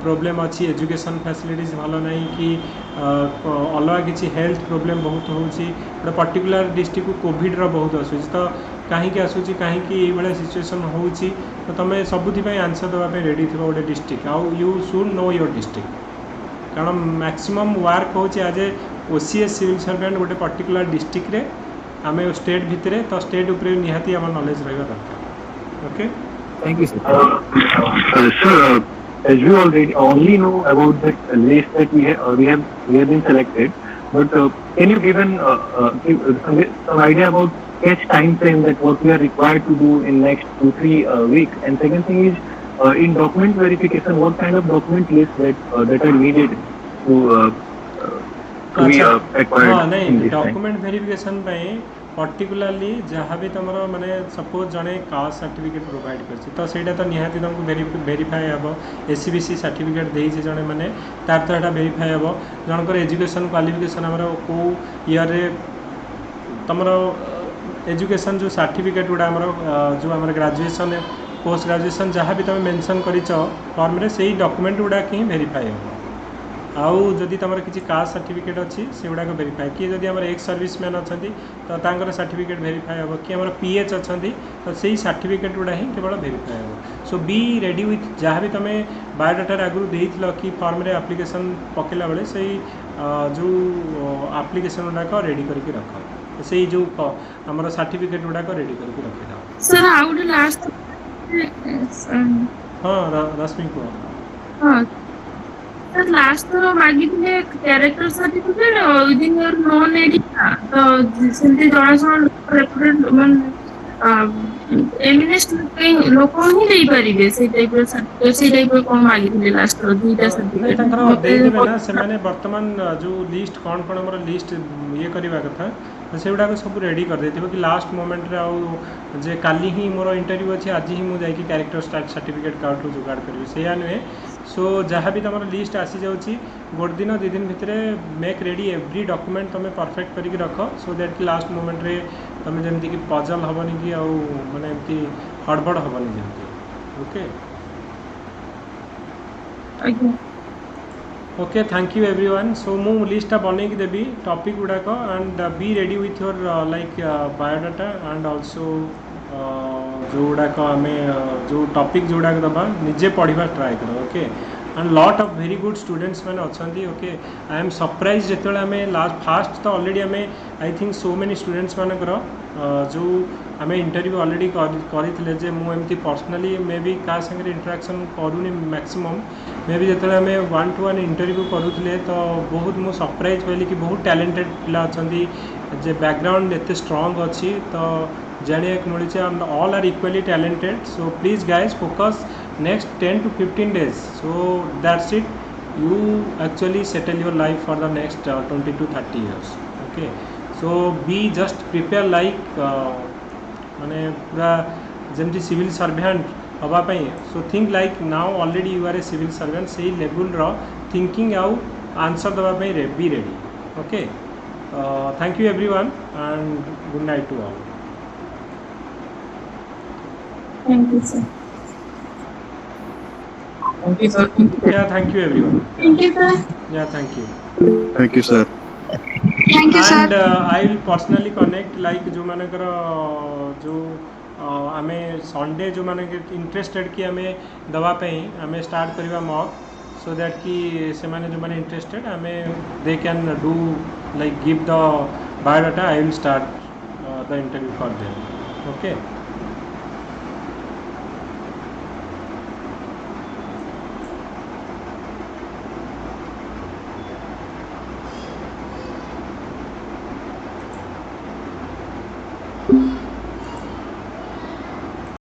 प्रोब्लेम अच्छी एजुकेशन फैसिलिटीज भल ना कि अलग किसी हेल्थ प्रोब्लेम बहुत हो पर्टिकुलर डिस्ट्रिक्ट को कोविड बहुत आसूँ तो कहीं आसूँ कहीं ये सिचुएसन हो तो तुम सबुथि आंसर देवाई रेडी थी गोटे डिस्ट्रिक्ट आउ you should know your district कारण मैक्सिमम वर्क हो as a OCS civil servant गोटे पर्टिकुलर डिस्ट्रिक्ट रे आम स्टेट भितर तो स्टेट उपरे निहाती आम नॉलेज रहा दरकार okay thank you sir Sir, as you already only know about the list that we have been selected, but can you give some idea about sketch time frame that what we are required to do in next 2-3 weeks? And second thing is in document verification, what kind of document list that are needed to be acquired हाँ in नहीं this time? Document verification पर्टिकुलाली जहाँ भी तुम माने suppose जड़े caste certificate provide कर तो निहाती तुमको वेरीफाए हे एससीबीसी सर्टिफिकेट देजे जड़े मैंने तार तो यहाँ वेरीफाए हे जनकर एजुकेशन क्वालिफिकेशन आमर कौ ईयर तुम एजुकेशन जो सर्टिफिकेट गुड़ा आमर जो आम ग्रेजुएशन पोस्ट ग्रेजुएशन जहाँ भी तुम मेंशन कर फॉर्म रे से डॉक्यूमेंट गुड़ा ही वेरीफाए हे आउ जदि तुम किसी कास्ट सर्टिफिकेट अच्छी से गुड़ाक वेरीफाए किए जदि आमर एक्स सर्विसमैन अच्छा तो तांकर सर्टिफिकेट वेरीफाए हे कि आमर पीएच अच्छा तो सही सर्टिफिकेट गुड़ा ही केवल वेरीफाए हे सो बी रेडी विथ जहाँ भी तुम बायोडाटा आगु देइथिलो कि फॉर्म रे एप्लिकेशन पकेला बेले से जो एप्लिकेशन गुड़ाक रेडी करके रख से जो आमर सर्टिफिकेट गुड़ाक रेडी करके रखी था सर आउट लास्ट हाँ रश्मि कह हाँ सर लास्ट थर मागिଥିଲେ character certificate within your non एडिटा तो सेमती जणाशुना रेफरेंट माने एमिनेस्ट लोक ही दे पारिबे से टाइप कोन मागिଥିଲେ लास्ट थर दुईटा सर्टिफिकेट देदेवे ना से माने वर्तमान जो लिस्ट कौन कौन हमर लिस्ट ये करवा कथा से गुड़ाक सब रेडी कर देथिबो कि लास्ट मोमेंट रे आउ जे काली ही मोर इंटरव्यू अच्छे आज ही मुझे कैरेक्टर सर्टिफिकेट कार्ड जुगाड़ करी से नुहे सो जहाँ भी तुम लिस्ट आसी जाऊँगी गोटे दिन 2 दिन भितर मेक रेडी एवरी डॉक्यूमेंट तुम परफेक्ट करके रख सो दैट कि लास्ट मोमेंट रे तुम जमती कि पजल हेनी कि आउ माने एमती हड़बड़ हेनी जमती okay okay thank you everyone so मु लिस्टा बनई देवी टॉपिक गुड़ाक and be ready with your like biodata and also जो गुड़ाक आम जो टॉपिक जोड़ाक दबा निजे पढ़ा ट्राए कर okay and lot of very good students मैंने अच्छा ओके आई एम सरप्राइज जो आम लास्ट फास्ट तो ऑलरेडी आम I think so many students मानकर जो आम इंटरव्यू ऑलरेडी करते जे मुझे पर्सनाली मे भी क्या सागर इंटराक्शन करूनी मैक्सिमम मे भी जो आम 1-to-1 इंटरव्यू करूँ तो बहुत मुझे सरप्राइज पाइली कि बहुत टैलेंटेड पिला अच्छा जे बैकग्राउंड एत स्ट्रंग अच्छी तो जाना मिली all are equally talented so please guys focus next 10 to 15 days so that's it you actually settle your life for the next 20 to 30 years okay so be just prepare like माने पूरा जमती civil servant हवापाई so think like now already you are a civil servant से level रो thinking आउ answer दवापाई be ready okay thank you everyone and good night to all Thank you, sir. Thank you, sir. yeah thank you everyone Thank you, sir. yeah thank you Thank you, sir. Thank you, sir. and I will personally connect like जो मानकर जो आम Sunday जो माने interested कि आम दवाई आम स्टार्ट करवा मॉक सो दैट कि से माने जो माने इंटरेस्टेड आम they can do like give the biodata I will start the interview for them okay